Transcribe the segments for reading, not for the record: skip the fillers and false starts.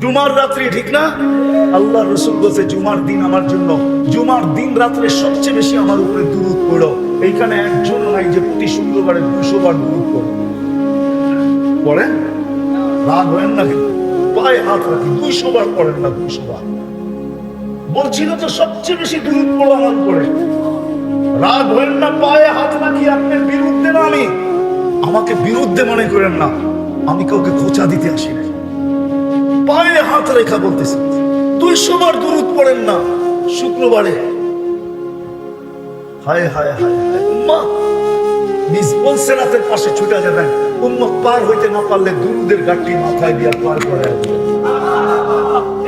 জুমার রাত্রি, ঠিক না? আল্লাহ রসুল বলছে জুমার দিন আমার জন্য, জুমার দিন রাত্রে সবচেয়ে বেশি আমার উপরে দুরূদ পড়ো। এইখানে একজন নাই যে প্রতি শুক্রবারে 200 বার দুরূদ পড়ো। পড়েন? রাগ হয় না কিন্তু, পায়ে হাত রাখি, 200 বার পড়েন না? 200 বার বলছিল তো সবচেয়ে বেশি দুরূদ পড়ো আমার উপরে। রাগ হয় না, পায়ে হাত রাখি, আপনার বিরুদ্ধে না আমি, আমাকে বিরুদ্ধে মনে করেন না, আমি কাউকে খোঁচা দিতে আসি না, পায়ে হাত রেখা বলতেছি 200 বার দুরূদ পড়েন না শুক্রবারে। হায় হায় হায় হায়, উম্মাহ মিসবল সেরাতের পাশে ছুটে যাবেন, উম্মাহ পার হইতে না পারলে দুরূদের গাঁটটি মাথায় দিয়ে পার করে।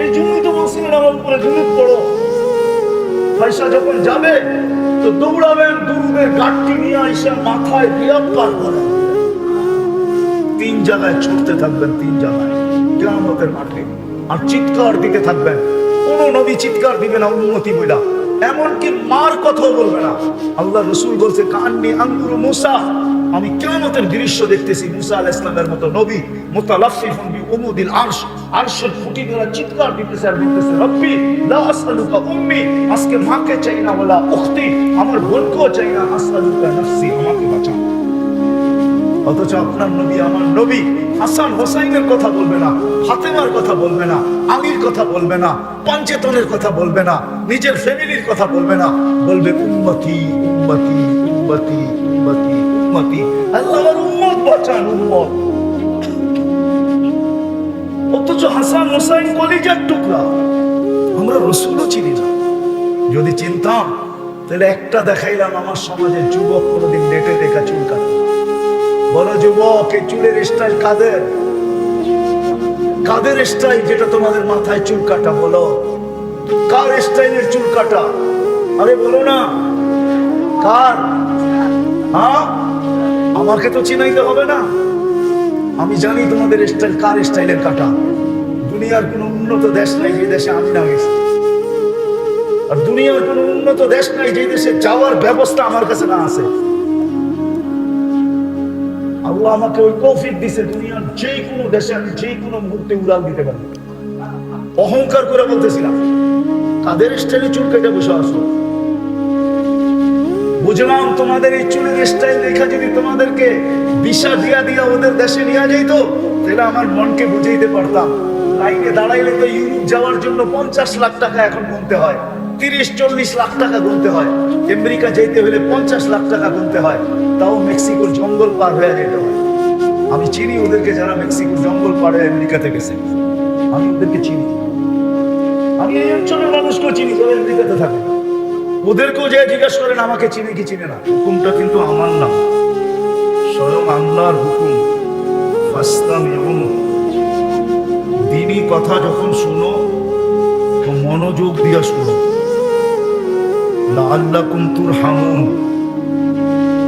এই জন্যই তো বলছিলেন আমার উপরে দুরূদ পড়ো। পয়সা যখন যাবে তো দৌড়াবেন, দুরূদের গাঁটটি নিয়ে আইসা মাথায় দিয়ে পার করে। 3 জায়গায় ছুটতে থাকবেন, 3 জায়গায় কিয়ামতের মাঠে, আর চিৎকার দিতে থাকবেন। কোন নবী চিৎকার দিবে না উম্মতি বইলা, এমনকি মার কথাও বলবে না। আল্লাহ রসুল বলছে কান্নি আনজুরু মুসা, আমি কিয়ামতের দৃশ্য দেখতেছি, মুসা আলাইহিস সালামের মতো নবী মুতালাফফিফুন বিউমুদিল আরশ, আরশের খুঁটি দ্বারা চিৎকার দিতেছে আর বলতেছে রব্বি লা আসআলুকা উম্মি, আজকে মাকে চাই না, ওয়ালা উখতি, আমার বোনকেও চাই না, আসআলুকা নাফসি, আমাকে বাঁচাও। অথচ আপনার নবী, আমার নবী হাসান হোসাইনের কথা বলবে না, ফাতেমার কথা বলবে না, আলীর কথা বলবে না, পাঞ্চেতনের কথা বলবে না, নিজের ফ্যামিলির কথা বলবে না, বলবে উম্মতি উম্মতি উম্মতি উম্মতি উম্মতি, আল্লাহর উম্মত বাঁচান, উম্মত। অথচ হাসান হোসাইন কলিজার টুকরা, আমরা রসুলও চিনি না। যদি চিনতাম তাহলে একটা দেখাইলাম, আমার সমাজের যুবক কোনোদিন নেটে দেখা চুল কাটে। বলো যুবক, এই চুলের স্টাইল কাদের? কাদের স্টাইল যেটা তোমাদের মাথায় চুল কাটা? বলো কার স্টাইলের চুল কাটা? আরে বলো না কার? হ্যাঁ, আমাকে তো চিনাইতে হবে না, আমি জানি তোমাদের স্টাইল কার স্টাইলের কাটা। দুনিয়ার কোন উন্নত দেশ নাই যে দেশে আমি না গেছি, আর দুনিয়ার কোন উন্নত দেশ নাই যে দেশে যাওয়ার ব্যবস্থা আমার কাছে না আছে। আল্লাহ আমাকে ওই তৌফিক দিছে, দুনিয়ার যে কোনো দেশে আমি যে কোনো মুহূর্তে উড়াল দিতে পারি। অহংকার করে বলতেছিলাম, কাদের স্টাইলে চুল কেটে বসে আসো? বুঝলাম তোমাদের এই চুলের স্টাইল দেখা যদি তোমাদেরকে ভিসা দিয়া দিয়া ওদের দেশে নিয়ে যাইত, তাহলে আমার মনকে বুঝাইতে পারতাম। লাইনে দাঁড়াইলে তো ইউরোপ যাওয়ার জন্য 50 লাখ টাকা এখন গুনতে হয়, 30-40 লাখ টাকা গুনতে হয়। আমেরিকা যেতে হলে 50 লাখ টাকা গুনতে হয়, তাও মেক্সিকোর জঙ্গল পার হয়ে যেতে হয়। আমি চিনি ওদেরকে, যারা মেক্সিকোর জঙ্গল পাড়ে আমেরিকাতে গেছে, আমি ওদেরকে চিনি। আমি এই অঞ্চলের মানুষকেও চিনি যারা আমেরিকাতে থাকে, ওদেরকেও যে জিজ্ঞাসা করেন আমাকে চিনি কি চিনে না। হুকুমটা কিন্তু আমার না, স্বয়ং আল্লাহর হুকুম। ফাসতামিউ, দ্বীনি কথা যখন শুনো তো মনোযোগ দিয়া শুনো। লাআল্লাকুম তুরহামুন,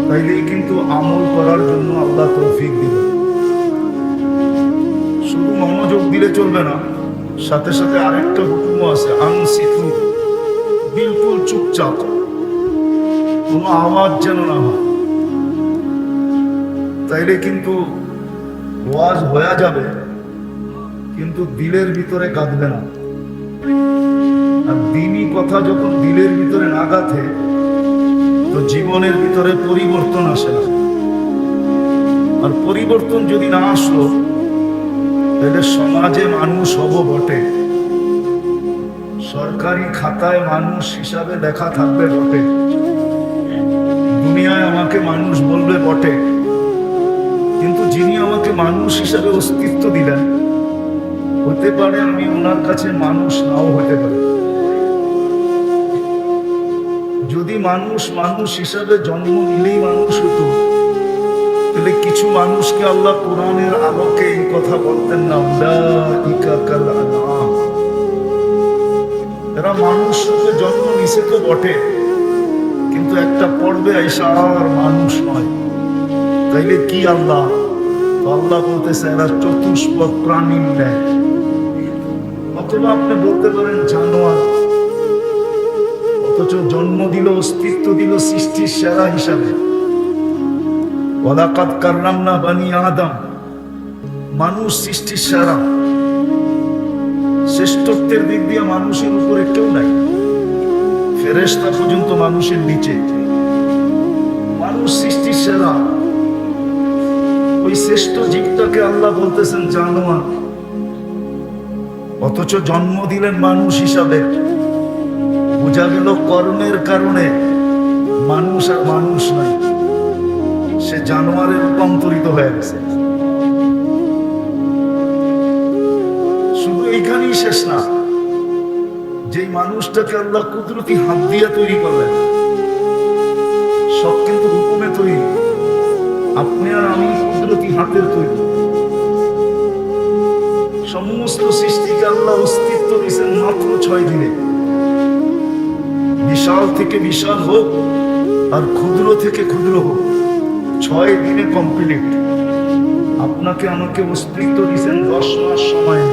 তাইলেই কিন্তু আমল করার জন্য আল্লাহ তৌফিক দিবেন। শুধু মনোযোগ দিলে চলবে না, সাথে সাথে আরেকটা হুকুমও আছে, আনসিতু, বিলকুল চুপচাপ, কোনো আওয়াজ যেন না হয়। তাইলে কিন্তু ওয়াজ হয়ে যাবে, কিন্তু দিলের ভিতরে গাঁথবে না। আর দ্বীনি কথা যখন দিলের ভিতরে না গাঁথে, তো জীবনের ভিতরে পরিবর্তন আসে না। আর পরিবর্তন যদি না আসলো, তাহলে সমাজে মানুষ হব বটে, সরকারি খাতায় মানুষ হিসাবে লেখা থাকবে বটে, দুনিয়ায় আমাকে মানুষ বলবে বটে, কিন্তু যিনি আমাকে মানুষ হিসাবে অস্তিত্ব দিলেন, হতে পারে আমি ওনার কাছে মানুষ নাও হতে পারি। যদি মানুষ মানুষ হিসাবে জন্ম নিলেই মানুষ হতো, তাহলে কিছু মানুষকে আল্লাহ কোরআনের আলোকে এই কথা বলতেন না, উলাইকা কাল আনআম, এরা মানুষ রূপে জন্ম নিছে তো বটে, কিন্তু একটা পর্বে আইসা আর মানুষ নয়। তাইলে কি আল্লাহ? তো আল্লাহ বলতেছে এরা চতুষ্পদ প্রাণীর ন্যায়। অথবা আপনি বলতে পারেন জানোয়ার, অথচ জন্ম দিল, অস্তিত্ব দিল সৃষ্টির সেরা হিসাবে। ওয়ালাকাদ কাররামনা বানি আদম, মানুষ সৃষ্টির সেরা। শ্রেষ্ঠত্বের দিক দিয়ে মানুষের উপরে কেউ নাই, ফেরেশতা পর্যন্ত মানুষের নিচে। মানুষ সৃষ্টির সেরা, ওই শ্রেষ্ঠ জীবটাকে আল্লাহ বলতেছেন জানোয়ার, অথচ জন্ম দিলেন মানুষ হিসাবে। বোঝা গেল কর্মের কারণে মানুষ আর মানুষ নাই, সে জানোয়ারে রূপান্তরিত হয়ে গেছে। শুধু এইখানেই শেষ না, যে মানুষটাকে আল্লাহ কুদরতি হাত দিয়ে তৈরি করলেন, সব কিন্তু হুকুমে তৈরি। আপনি আর আমি কুদরতি হাতের তৈরি। সমস্ত সৃষ্টিকে আল্লাহ অস্তিত্ব দিয়েছেন মাত্র 6 দিনে। বিশাল থেকে বিশাল হোক আর ক্ষুদ্র থেকে ক্ষুদ্র হোক, 6 দিনে কমপ্লিট। আপনাকে আমাকে অস্তিত্ব দিয়েছেন 10 মাস সময়।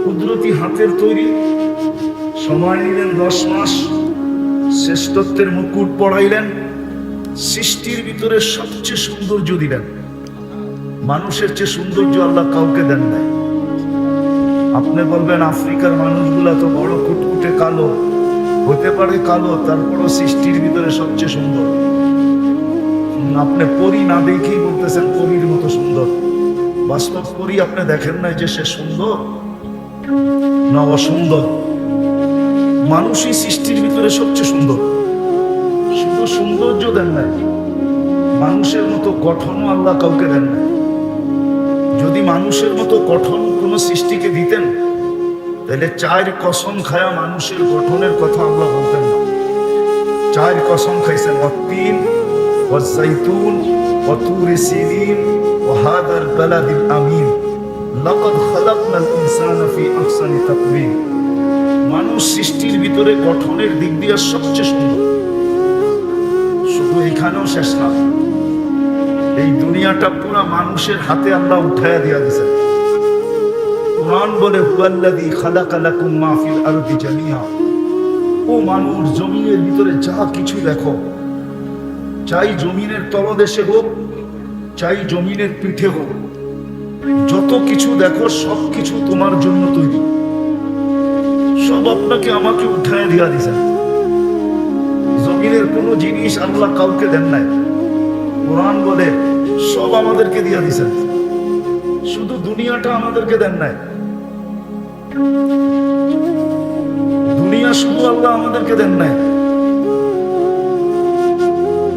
কুদরতি হাতের তৈরি, সময় নিলেন 10 মাস, শ্রেষ্ঠত্বের মুকুট পড়াইলেন, সৃষ্টির ভিতরে সবচেয়ে সৌন্দর্য দিলেন। মানুষের চেয়ে সৌন্দর্য আল্লাহ কাউকে দেন নাই। আপনি বলবেন আফ্রিকার মানুষগুলা তো বড় কুটকুটে কালো, হতে পারে কালো, তারপরও সৃষ্টির ভিতরে সবচেয়ে সুন্দর। আপনি পরী না দেখেই বলতেছেন পরীর মতো সুন্দর। বাস্তব পরী আপনি দেখেন নাই যে সে সুন্দর না অসুন্দর। মানুষই সৃষ্টির ভিতরে সবচেয়ে সুন্দর। শুধু সৌন্দর্য দেন নাই, মানুষের মতো গঠনও আল্লাহ কাউকে দেন নাই। যদি মানুষের মতো গঠন কোন সৃষ্টিকে দিতেন, তাহলে 4 কসম খায়া মানুষের গঠনের কথা আল্লাহ বলতেন না। 4 কসম খাইছেন, ওয়াত্তিন ওয়াজ্জাইতুন ওয়াতুরি সিনিন ওয়াহাদাল বালাদিল আমিন লাকাদ খালাকনাল ইনসানা ফি আহসানি তাকওয়িম। মানুষ সৃষ্টির ভিতরে গঠনের দিক দিয়ে সবচেয়ে সুন্দর। শুধু এখানেও শেষ না, এই দুনিয়াটা পুরা মানুষের হাতে আল্লাহ উঠায়া দিয়া দিয়েছেন। কুরআন বলে হুয়াল্লাযী খালাকা লাকুম মা ফিল আরদি জামিআ। ও মানুষ, জমিনের ভিতরে যা কিছু দেখো, চাই জমিনের তলদেশে হোক, চাই জমিনের পিঠে হোক, যত কিছু দেখো সব কিছু তোমার জন্য তৈরি। সব আপনাকে আমাকে উঠায় দিয়া দিয়েছেন। জমিনের কোনো জিনিস আল্লাহ কাউকে দেন নাই। কোরআন বলে সব আমাদেরকে দিয়া দিয়েছেন, শুধু দুনিয়াটা আমাদেরকে দেন নাই। দুনিয়া শুধু আল্লাহ আমাদেরকে দেন নাই,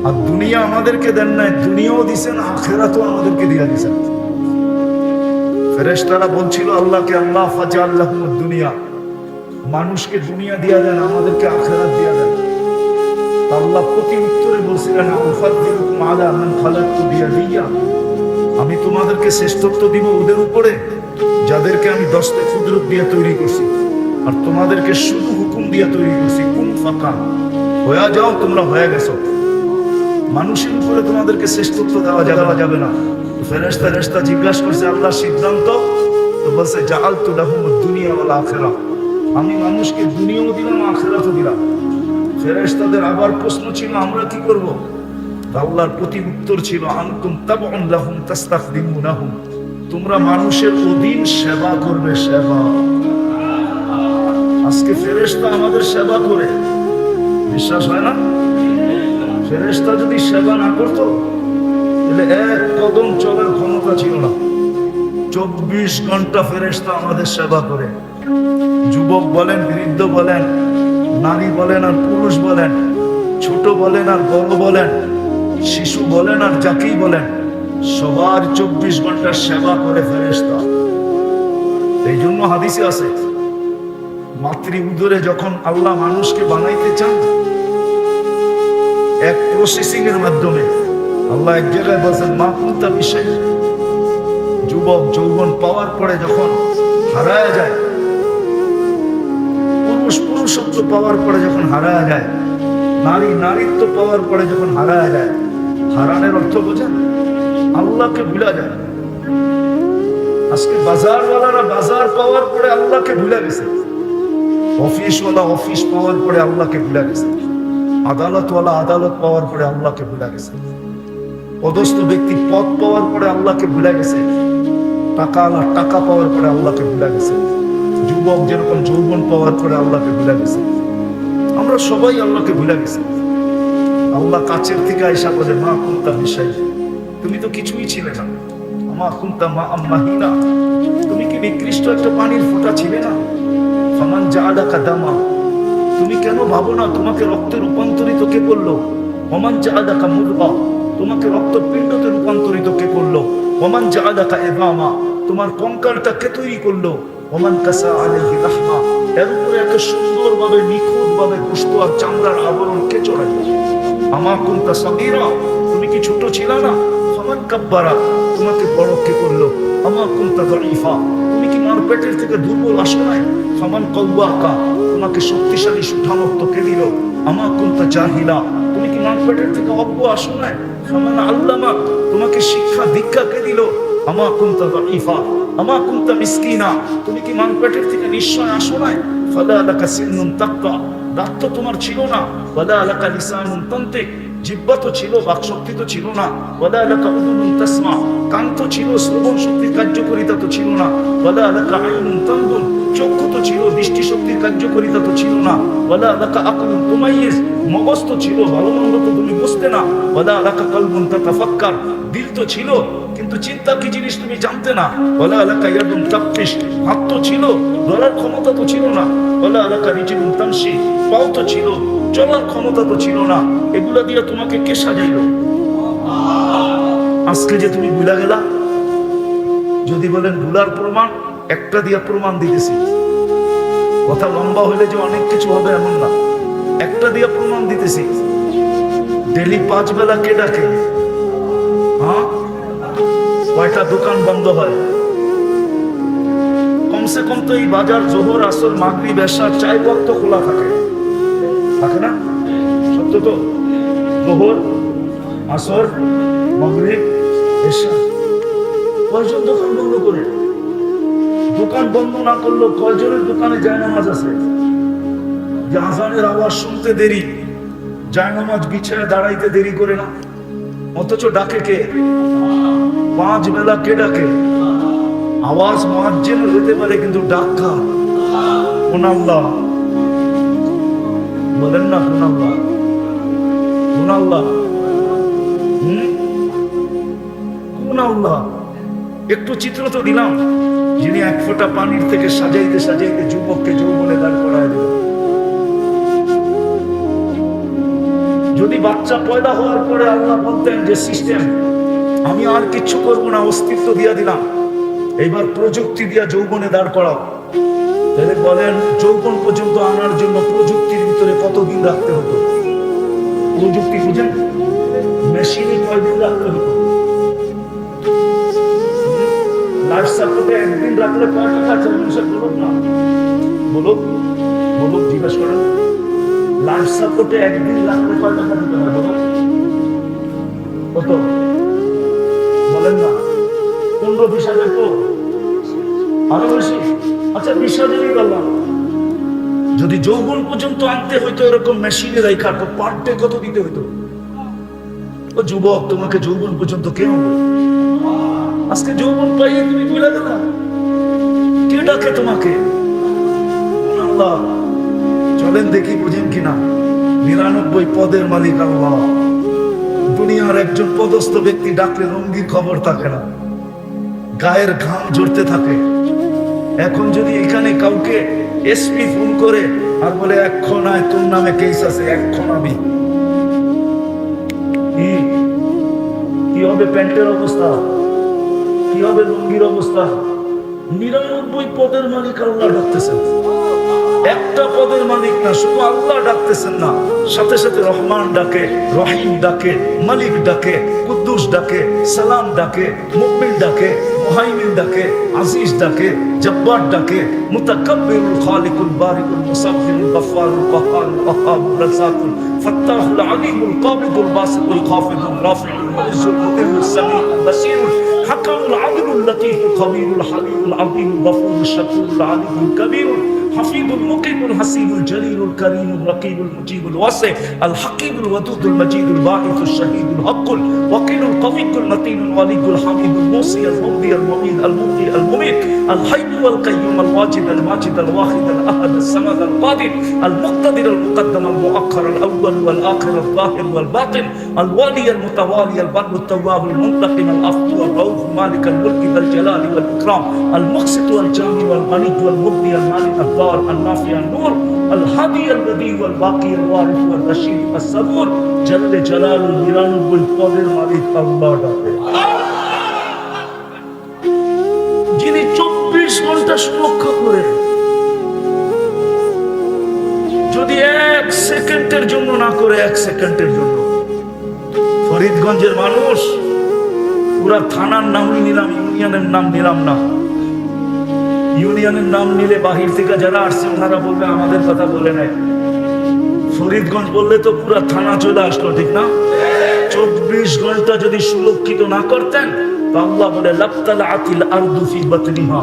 আর দুনিয়া আমাদেরকে দেন নাই, দুনিয়াও দিছেন, আখিরাতও আমাদেরকে দিয়া দিয়েছেন। ফেরেশতারা বলছিল আল্লাহকে, আল্লাহ ফাজাল লাহুমুদ দুনিয়া, মানুষকে দুনিয়া দিয়া দেন, আমাদেরকে আখিরাত দিয়া দেন। আল্লাহ প্রতি উত্তরে বলছিলেন, আউফাদ্দিলুকুম আলা মান খালাকতু বিয়াদিয়া, আমি তোমাদেরকে শ্রেষ্ঠত্ব দিব ওদের উপরে যাদেরকে আমি 10টা কুদরত দিয়ে তৈরি করছি, আর তোমাদেরকে শুধু হুকুম দিয়ে তৈরি করছি, কুন ফাকান, হয়ে যাও, তোমরা হয়ে গেছো। মানুষের উপরে তোমাদেরকে শ্রেষ্ঠত্ব দেওয়া যাবে না। ফেরেশতা জিজ্ঞাসা করছে আল্লাহ সিদ্ধান্ত, তো বলছে জাআলতু লাহুমুদ দুনিয়া ওয়াল আখিরাহ, আমি মানুষকে দুনিয়াও দিলাম, আখিরাতও দিলাম। ফেরেশতাদের আবার প্রশ্ন ছিল আমরা কি করব? আল্লাহর প্রতি উত্তর ছিল আনতুম তাবউন লাহুম তাস্তাখদিমুনাহুম, তোমরা মানুষের অধীন সেবা করবে, সেবা। আজকে ফেরেশতা আমাদের সেবা করে, বিশ্বাস হয় না? ফেরেশতা যদি সেবা না করতো তাহলে 1 কদম চলার ক্ষমতা ছিল না। 24 ঘন্টা ফেরেশতা আমাদের সেবা করে। যুবক বলেন, বৃদ্ধ বলেন, নারী বলেন আর পুরুষ বলেন, ছোট বলেন আর বড় বলেন, শিশু বলেন আর যাকেই বলেন, সবার 24 ঘন্টা সেবা করে ফেরেশতা। এই জন্য হাদিসে আছে, মাতৃ উদরে যখন আল্লাহ মানুষকে বানাইতে চান, এক প্রসেসিং এর মাধ্যমে আল্লাহ এক জায়গায় বলছেন মা কুনতা বিশাই, যুবক যৌবন পাওয়ার পরে যখন হারায় যায়, পুরুষত্ব পাওয়ার পরে যখন হারায় যায়, নারীত্ব পাওয়ার পরে যখন হারায় যায়, হারানোর অর্থ বোঝেন? আল্লাহকে ভুলা যায়। আজকে বাজারওয়ালারা বাজার পাওয়ার পরে আল্লাহকে ভুলে গেছে, অফিসওয়ালা অফিস পাওয়ার পরে আল্লাহকে ভুলে গেছে, আদালতওয়ালা আদালত পাওয়ার পরে আল্লাহকে ভুলে গেছে, পদস্থ ব্যক্তি পদ পাওয়ার পরে আল্লাহকে ভুলে গেছে। টাকা পাওয়ার পরে আল্লাহকে ভুলে গেছে, যুবক যেরকম যৌবন পাওয়ার পরে আল্লাহকে ভুলে গেছে। আমরা সবাই আল্লাহকে ভুলে গেছি। আল্লাহ কাছের থেকে আইসা বলে, মা কুনতা বিশাই, তুমি তো কিছুই ছিলে না। মা কুনতা মা আম্মাহিনা, তুমি কি নিকৃষ্ট একটা পানির ফোঁটা ছিলে না? ফামান জাআলাকা দামা, তুমি কেন ভাবো না তোমাকে রক্তে রূপান্তরিত কে করলো? ওমান জাআলাকা মুদগা, তোমাকে রক্তপিণ্ডতে রূপান্তরিত কে করলো? ওমান জাআলাকা ইযামা, তোমার কঙ্কালটা কে তৈরি করলো? ওমান কাসা আলাইহি রাহমা, এর উপরে এত সুন্দরভাবে নিখুঁতভাবে গোশত আর চামড়ার আবরণ কে চড়াইলো? আমা কুনতা সাগীরা, তুমি কি ছোট ছিল না? ফামান কাব্বারা, তোমাকে বড় কে করলো? আমা কুনতা দাঈফা, তুমি কি মার পেটের থেকে দুর্বল আসো নাই? ফামান কওয়াকা, তোমাকে শক্তিশালী সুঠামত্ব কে দিল? আমা কুনতা জাহিলা, তুমি কি মার পেটের থেকে অজ্ঞ আসো নাই? ফামান আল্লামা, তোমাকে শিক্ষা দীক্ষা কে দিল? আমা কুনতা দাঈফা, আমা কুনতা মিসকিনা, তুমি কি মার পেটের থেকে নিশ্চয় আসো নাই? ফালা লাকা সিন্নুন তাক্তা, দাঁত তো তোমার ছিল না। ওয়ালা লাকা লিসানুন তানতিক, জিহ্বা তো ছিল, বাকশক্তি তো ছিল না। ওয়ালা লাকা উযুনুন তাসমা, কান তো ছিল, শ্রবণ শক্তির কার্যকারিতা তো ছিল না। ওয়ালা লাকা আইনুন তানদুর, চক্ষু তো ছিল, দৃষ্টি শক্তির কার্যকারিতা তো ছিল না। ওয়ালা লাকা আকলুন তুমাইয়িজ, মগজ তো ছিল, ভালো মন্দ তো তুমি বুঝতে না। ওয়ালা লাকা কলবুন তাতাফাক্কার, দিল তো ছিল কিন্তু চিন্তা কি জিনিস তুমি জানতে না। ওয়ালা লাকা ইয়াদুন তাবতিশ, হাত তো ছিল, ধরার ক্ষমতা তো ছিল না। ওয়ালা লাকা রিজলুন তামশি, পাও তো ছিল, চলার ক্ষমতা তো ছিল না। এগুলা দিয়ে তোমাকে কে সাজাইলো? আজকে যে তুমি ভুলা গেলা, যদি বলেন ভুলার প্রমাণ, একটা দিয়া প্রমাণ দিতেছি। কথা লম্বা হলে যে অনেক কিছু হবে এমন না, একটা দিয়া প্রমাণ দিতেছি। ডেলি 5 বেলা কে ডাকে? হ্যাঁ, কয়টা দোকান বন্ধ হয়? কমসে কম তো এই বাজার জোহর আসর মাগরিব এশা 4 ওয়াক্ত খোলা থাকে, থাকে না? সত্য তো? জোহর আসর মাগরিব এশা, কয়জন দোকান বন্ধ করে? দোকান বন্ধ না করলেও কয়জনের দোকানে জায়নামাজ আছে? যে আজানের আওয়াজ শুনতে দেরি, জায়নামাজ বিছায় দাঁড়াইতে দেরি করে না, অথচ ডাকে কে? 5 বেলা কে ডাকে? আওয়াজ মুয়াজ্জিনের হতে পারে কিন্তু ডাক কার? কোন আল্লাহ? বলেন না কোন আল্লাহ? কোন আল্লাহ? কোন আল্লাহ? একটু চিত্র তো দিলাম, যিনি 1 ফোঁটা পানির থেকে সাজাইতে সাজাইতে যুবককে যৌবনে দাঁড় করায় দিল। যদি বাচ্চা পয়দা হওয়ার পরে আল্লাহ বলতেন যে সিস্টেম আমি আর কিচ্ছু করবো না, অস্তিত্ব দিয়া দিলাম, এইবার প্রযুক্তি দিয়া যৌবনে দাঁড় করাও, তাহলে বলেন যৌবন পর্যন্ত আনার জন্য প্রযুক্তির ভিতরে কতদিন রাখতে হতো? প্রযুক্তি বুঝেন, মেশিনে কয়দিন রাখতে হতো? লাইফ সাপোর্টে একদিন রাখলে কয় টাকা আছে? মানুষের বলুক না, বলুক বলুক, জিজ্ঞাসা করেন। লাইফ সাপোর্টে একদিন রাখলে কয় টাকা দিতে হয়? বলুন কত? বলেন না। 15-20 হাজার তো? আরো বেশি? আচ্ছা 20 হাজারই বললাম। যদি যৌবন পর্যন্ত আনতে হইতো এরকম মেশিনে রাখা, তো পার ডে কত দিতে হইতো? ও যুবক, তোমাকে যৌবন পর্যন্ত কে হবে? আজকে যৌবন পাইয়ে তুমি ভুলে গেলা, কে ডাকে তোমাকে? আল্লাহ। চলেন দেখি বুঝেন কিনা। 99 পদের মালিক আল্লাহ। দুনিয়ার একজন পদস্থ ব্যক্তি ডাকলে রঙ্গির খবর থাকে না, গায়ের ঘাম ঝরতে থাকে। এখন যদি এখানে কাউকে এসপি ফোন করে আর বলে এখন আয়, তোর নামে কেস আছে, এখন আমি, কি হবে? প্যান্টের অবস্থা কি হবে? লুঙ্গির অবস্থা? 99 পদের মালিক আল্লাহ ডাকতেছেন, একটা পদের মালিক না, শুধু আল্লাহ ডাকতেছেন না, সাথে সাথে রহমান ডাকে, রহিম ডাকে, মালিক ডাকে, কুদ্দুস ডাকে, সালাম ডাকে, মুমিন ডাকে, মুহাইমিন ডাকে, আজিজ ডাকে, জব্বার ডাকে, মুতাকাব্বিরুল খালিকুল বারিকুল মুসাব্বিরুল গফফারুল কাহ্হারুল ওয়াহ্হাবুর রাজ্জাকুল ফাত্তাহুল আলিমুল কাবিদুল বাসিতুল খাফিদুল রাফিউল মুইজ্জুল মুতিরুস সামিউল বাসিরুল হাকামুল আদিলুল লতীফুল খবীরুল হালিমুল আযীমুল গফুরুল শাকুরুল আলিমুল কবীরুল حفيظ المقيم الحسيب الجليل الكريم الرقيب المجيب الواسع الحكيم الودود المجيد الباعث الشهيد الحق الوكيل القوي المتين الولي الحميد الموصي الممضي المعيد المبقي المميت الحي والقيوم الواجد الماجد الواحد الاحد الصمد القادر المقتدر المقدم المؤخر الاول والاخر الظاهر والباطن الوالي المتوالي البر التواب المنتقم العفو والرؤوف مالك الملك ذا الجلال والاكرام المقسط والجامع والغني والمبدي المالك الدار النافع النور الهادي البديع والباقي الوارث والرشيد الصبور جل جلاله নিরানব্বই পদের মালিক আল্লাহ ডাকে যিনি 24 ঘন্টা সুরক্ষা করে যদি এক সেকেন্ডের জন্য না করে এক সেকেন্ডের জন্য ফরিদগঞ্জের মানুষ পুরা থানার নামই নিলাম ইউনিয়নের নাম নিলাম না ইউনিয়নের নাম নিলে বাহির থেকে যারা আসছে ওনারা বলবে আমাদের কথা বলে নাই ফরিদগঞ্জ বললে তো পুরা থানা চলে আসলো ঠিক না 24 ঘন্টা যদি সুরক্ষিত না করতেন তো আল্লাহ বলে লাবতালাআতিল আরদু ফি বাতনিহা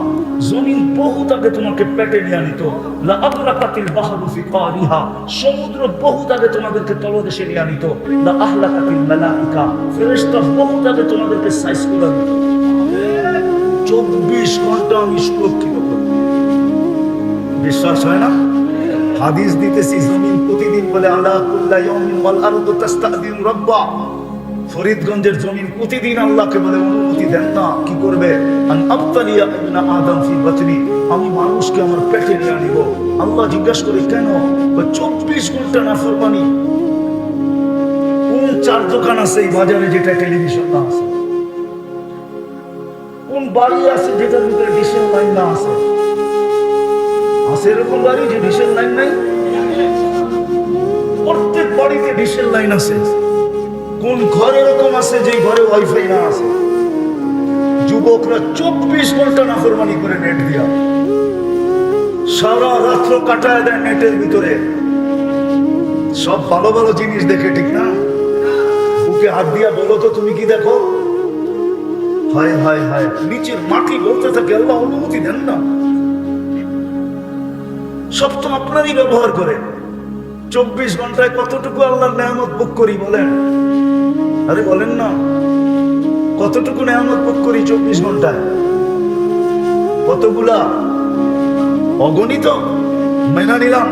জমিন বহুত আগে তোমাকে পেটে নিয়ে নিত লা আবরাকাতিল বাহরু ফি কারিহা সমুদ্র বহুত আগে তোমাদেরকে তলদেশে নিয়ে নিত লা আহলাকাতিল মালাইকা ফেরেশতা বহুত আগে তোমাদেরকে সাইজ করে দিত 24 ঘন্টা আমি সুরক্ষিত করি বিশ্বাস হয় না হাদিস দিতেছি জমিন প্রতিদিন বলে আলা কুল্লা ইয়াউমিন ওয়াল আরদু তাস্তাদিন রাব্বা ফরিদগঞ্জের জমিন প্রতিদিন আল্লাহকে বলে অনুমতি দেন না কি করবে আন আবতালিয়া ইবনা আদম ফি বাতনি আমি মানুষকে আমার পেটে নিয়ে আনিব আল্লাহ জিজ্ঞাসা করে কেন 24 ঘন্টা নাফরমানি কোন চার দোকান আছে এই বাজারে যেটা টেলিভিশন না আছে কোন বাড়ি আছে যেটার ভিতরে ডিশের লাইন না আছে আছে এরকম বাড়ি যে ডিশের লাইন নাই প্রত্যেক বাড়িতে ডিশের লাইন আছে কোন ঘর এরকম আছে যে ঘরে ওয়াইফাই না আছে যুবকরা 24 ঘন্টা নাফরমানি করে নেট দিয়া সারা রাত্র কাটায় দেয় নেটের ভিতরে সব ভালো ভালো জিনিস দেখে ঠিক না বুকে হাত দিয়া বলো তো তুমি কি দেখো হায় হায় হায় নিচের মাটি বলতে থাকে আল্লাহ অনুমতি দেন না সব তো আপনারই ব্যবহার করে 24 ঘন্টায় কতটুকু আল্লাহর নেয়ামত ভোগ করি বলেন আরে বলেন না কতটুকু নেয়ামত ভোগ করি 24 ঘন্টায় কতগুলা অগণিত মেনা নিলাম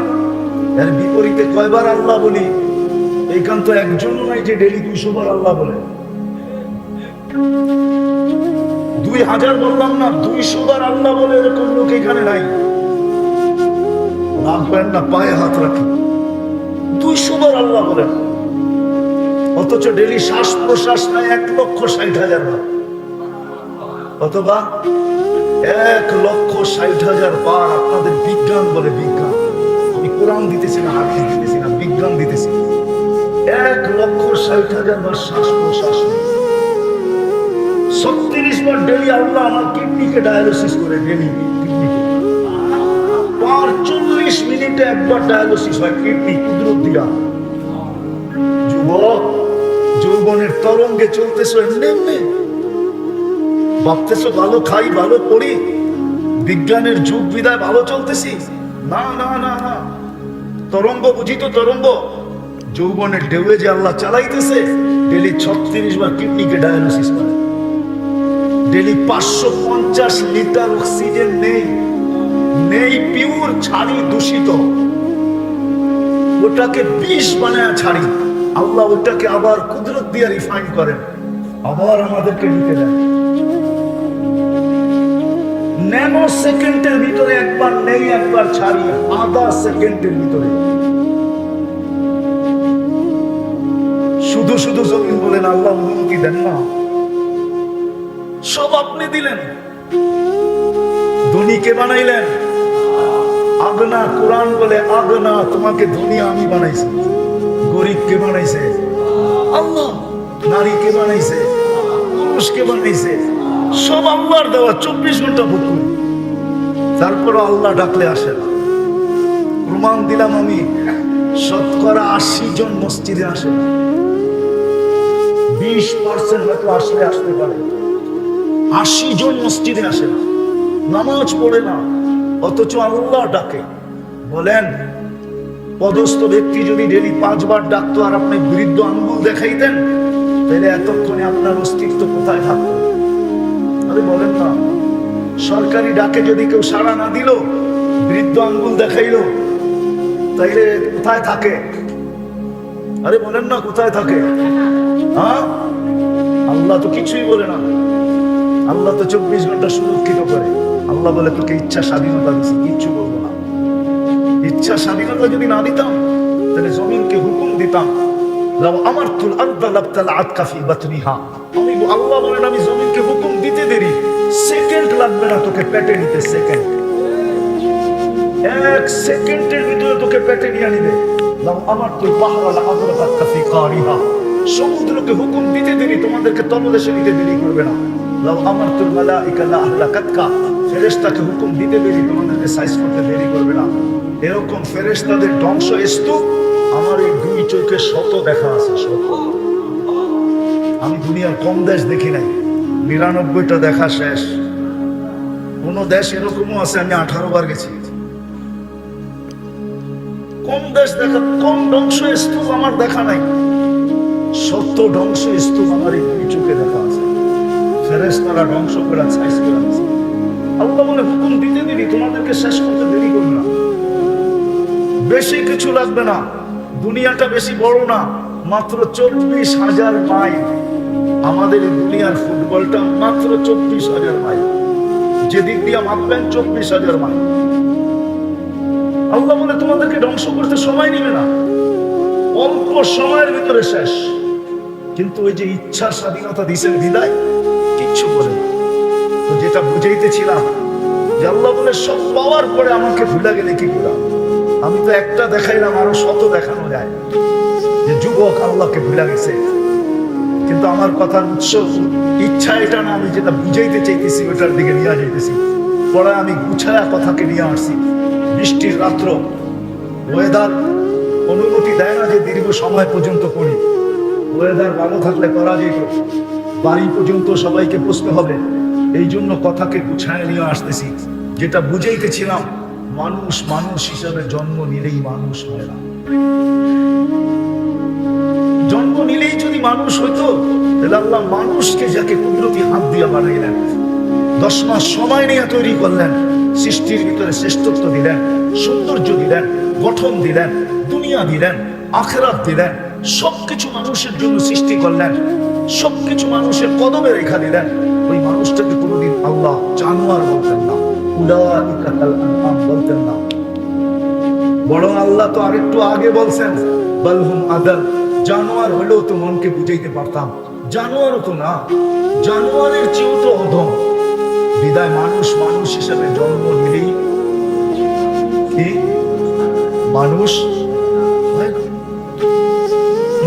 এর বিপরীতে কয়বার আল্লাহ বলি এইখান তো একজনও নাই যে ডেলি 200 বার আল্লাহ বলে 2000 বললাম না 200 বার আল্লাহ বলে এরকম লোক এখানে নাই রাখবেন না পায়ে হাত রাখি 200 বার আল্লাহ বলেন অথচ ডেলি শ্বাস প্রশ্বাস নাই 1,60,000 বার অথবা 1,60,000 বার আপনাদের বিজ্ঞান বলে বিজ্ঞান আমি কোরআন দিতেছি না হাদিস দিতেছি না বিজ্ঞান দিতেছি 1,60,000 বার শ্বাস প্রশ্বাস 36 বার ডেলি আল্লাহ আমার কিডনিকে ডায়ালিসিস করে ডেলি কিডনিকে 40 মিনিটে একবার ডায়ালিসিস হয় কিডনি কুদরত দিয়া যুবক যৌবনের তরঙ্গে চলতেছ এমনি ভাবতেছ ভালো খাই ভালো পড়ি বিজ্ঞানের যুগ বিদায় ভালো চলতেছি না না না না তরঙ্গ বুঝি তো তরঙ্গ যৌবনের ঢেউয়ে যে আল্লাহ চালাইতেছে ডেলি 36 বার কিডনিকে ডায়ালিসিস করে ডেলি 550 লিটার অক্সিজেন নেই পিওর ছাড়ি দূষিত ওটাকে বিষ বানায় ছাড়ি আল্লাহ ওটাকে আবার কুদরত দিয়ে রিফাইন করেন আবার আমাদেরকে নিতে দেন ন্যানো সেকেন্ডের ভিতরে একবার নেই একবার ছাড়ি আধা সেকেন্ডের ভিতরে শুধু শুধু জমিন বলেন আল্লাহ অনুমতি দেন না সব আপনি দিলেন ধনীকে বানাইলেন আগনা কোরআন বলে আগনা তোমাকে ধনী আমি বানাইছি গরিবকে বানাইছে আল্লাহ নারীকে বানাইছে পুরুষকে বানাইছে সব আল্লাহর দেওয়া 24 ঘন্টা ভোগ করি তারপর আল্লাহ ডাকলে আসে না প্রমাণ দিলাম আমি 80% জন মসজিদে আসে না 20% হয়তো আসতে পারে 80 জন মসজিদে আসে না নামাজ পড়ে না অথচ আল্লাহ ডাকে বলেন, পদস্থ ব্যক্তি যদি ডেলি 5 বার ডাকতো আর আপনি বৃদ্ধ আঙ্গুল দেখাইতেন, তাহলে এতক্ষণে আপনার অস্তিত্ব কোথায় থাকতো? আরে বলেন না, সরকারি ডাকে যদি কেউ সাড়া না দিল, বৃদ্ধ আঙ্গুল দেখাইলো, তাইলে কোথায় থাকে? আরে বলেন না, কোথায় থাকে? হ্যাঁ, আল্লাহ তো কিছুই বলে না। আল্লাহ তো 24 ঘন্টা সুরক্ষিত করে। আল্লাহ বলে তোকে ইচ্ছা স্বাধীনতা দিচ্ছি, কিচ্ছু বলবো না। ইচ্ছা স্বাধীনতা যদি না দিতাম, তাহলে জমিনকে হুকুম দিতাম, আমারতুল আরদা লাবতালাআত কাফি বাতনিহা। আমি আল্লাহ বলেন, আমি জমিনকে হুকুম দিতে দেরি, সেকেন্ড লাগবে না তোকে পেটে নিতে। সেকেন্ড, 1 সেকেন্ডের ভিতরে তোকে পেটে নিয়ে নিবে। আমারতুল বাহরা লাআদরাকাত কাফি কারিহা। সমুদ্রকে হুকুম দিতে দেরি, তোমাদেরকে তলদেশে নিতে দেরি করবে না। আমারতুল মালাইকা লা আহলাকাতকা। ফেরেশতাকে হুকুম দিতে দেরি, তোমাদেরকে সাইজ করতে দেরি করবে না। এরকম ফেরেশতাদের ধ্বংস স্তূপ আমার এই 2 চোখে শত দেখা আছে, শত। আমি দুনিয়ার কম দেশ দেখি নাই, 99টা দেখা শেষ। কোন দেশ এরকমও আছে আমি 18 বার গেছি। কম দেশ দেখা, কম ধ্বংস স্তূপ আমার দেখা নাই। শত ধ্বংস স্তূপ আমার এই 2 চোখে দেখা আছে। ফেরেশতারা ধ্বংস করে সাইজ করে আছে। আল্লাহ বলে হুকুম দিতে দেরি, তোমাদেরকে শেষ করতে দেরি করবে না। বেশি কিছু লাগবে না, দুনিয়াটা বেশি বড় না, মাত্র 24,000 মাইল। আমাদের এই দুনিয়ার ফুটবলটা মাত্র 24,000 মাইল। যেদিক দিয়ে মাপবেন 24,000 মাইল। আল্লাহ বলে তোমাদেরকে ধ্বংস করতে সময় নিবে না, অল্প সময়ের ভিতরে শেষ। কিন্তু ওই যে ইচ্ছা স্বাধীনতা দিছেন বিদায়, কিচ্ছু বলে না। তো যেটা বুঝাইতেছিলাম, যে আল্লাহ বলে সব পাওয়ার পরে আমাকে ভুলে গেলে কি করে? আমি তো একটা দেখাইলাম, আরো শত দেখানো যায়। যে যুবক আল্লাহকে ভুলে গেছে, কিন্তু আমার কথার উৎস ইচ্ছা এটা না, আমি যেটা বুঝাইতে চাইতেছি ওটার দিকে নিয়ে যাইতেছি। পরে আমি গুছায়া কথাকে নিয়ে আসছি। বৃষ্টির রাত্র, ওয়েদার অনুমতি দেয় না যে দীর্ঘ সময় পর্যন্ত করি। ওয়েদার ভালো থাকলে করা যেত, বাড়ি পর্যন্ত সবাইকে বসতে হবে। এই জন্য কথাকে গুছায় নিয়ে আসতেছি। যেটা বুঝাইতেছিলাম, মানুষ মানুষ হিসাবে জন্ম নিলেই মানুষ হয় না। জন্ম নিলেই যদি মানুষ হইতো, তাহলে আল্লাহ মানুষকে যাকে কুদরতি হাত দিয়ে বানাইলেন, 10 মাস সময় নিয়ে তৈরি করলেন, সৃষ্টির ভিতরে শ্রেষ্ঠত্ব দিলেন, সৌন্দর্য দিলেন, গঠন দিলেন, দুনিয়া দিলেন, আখিরাত দিলেন, সবকিছু মানুষের জন্য সৃষ্টি করলেন, সবকিছু মানুষের কদমে রেখা দিলেন। ওই মানুষটাকে কোনোদিন আল্লাহ জানোয়ার বলতেন না, উলাইকা কাল আনআম বলতেন না। বরং আল্লাহ তো আরেকটু আগে বলছেন, বালহুম আদাল। জানোয়ার হলেও তো মনকে বুঝাইতে পারতাম, জানোয়ারও তো না, জানোয়ারের চেয়েও তো অধম। বিদায় মানুষ মানুষ হিসেবে জন্ম নিলেই কি মানুষ হয় না।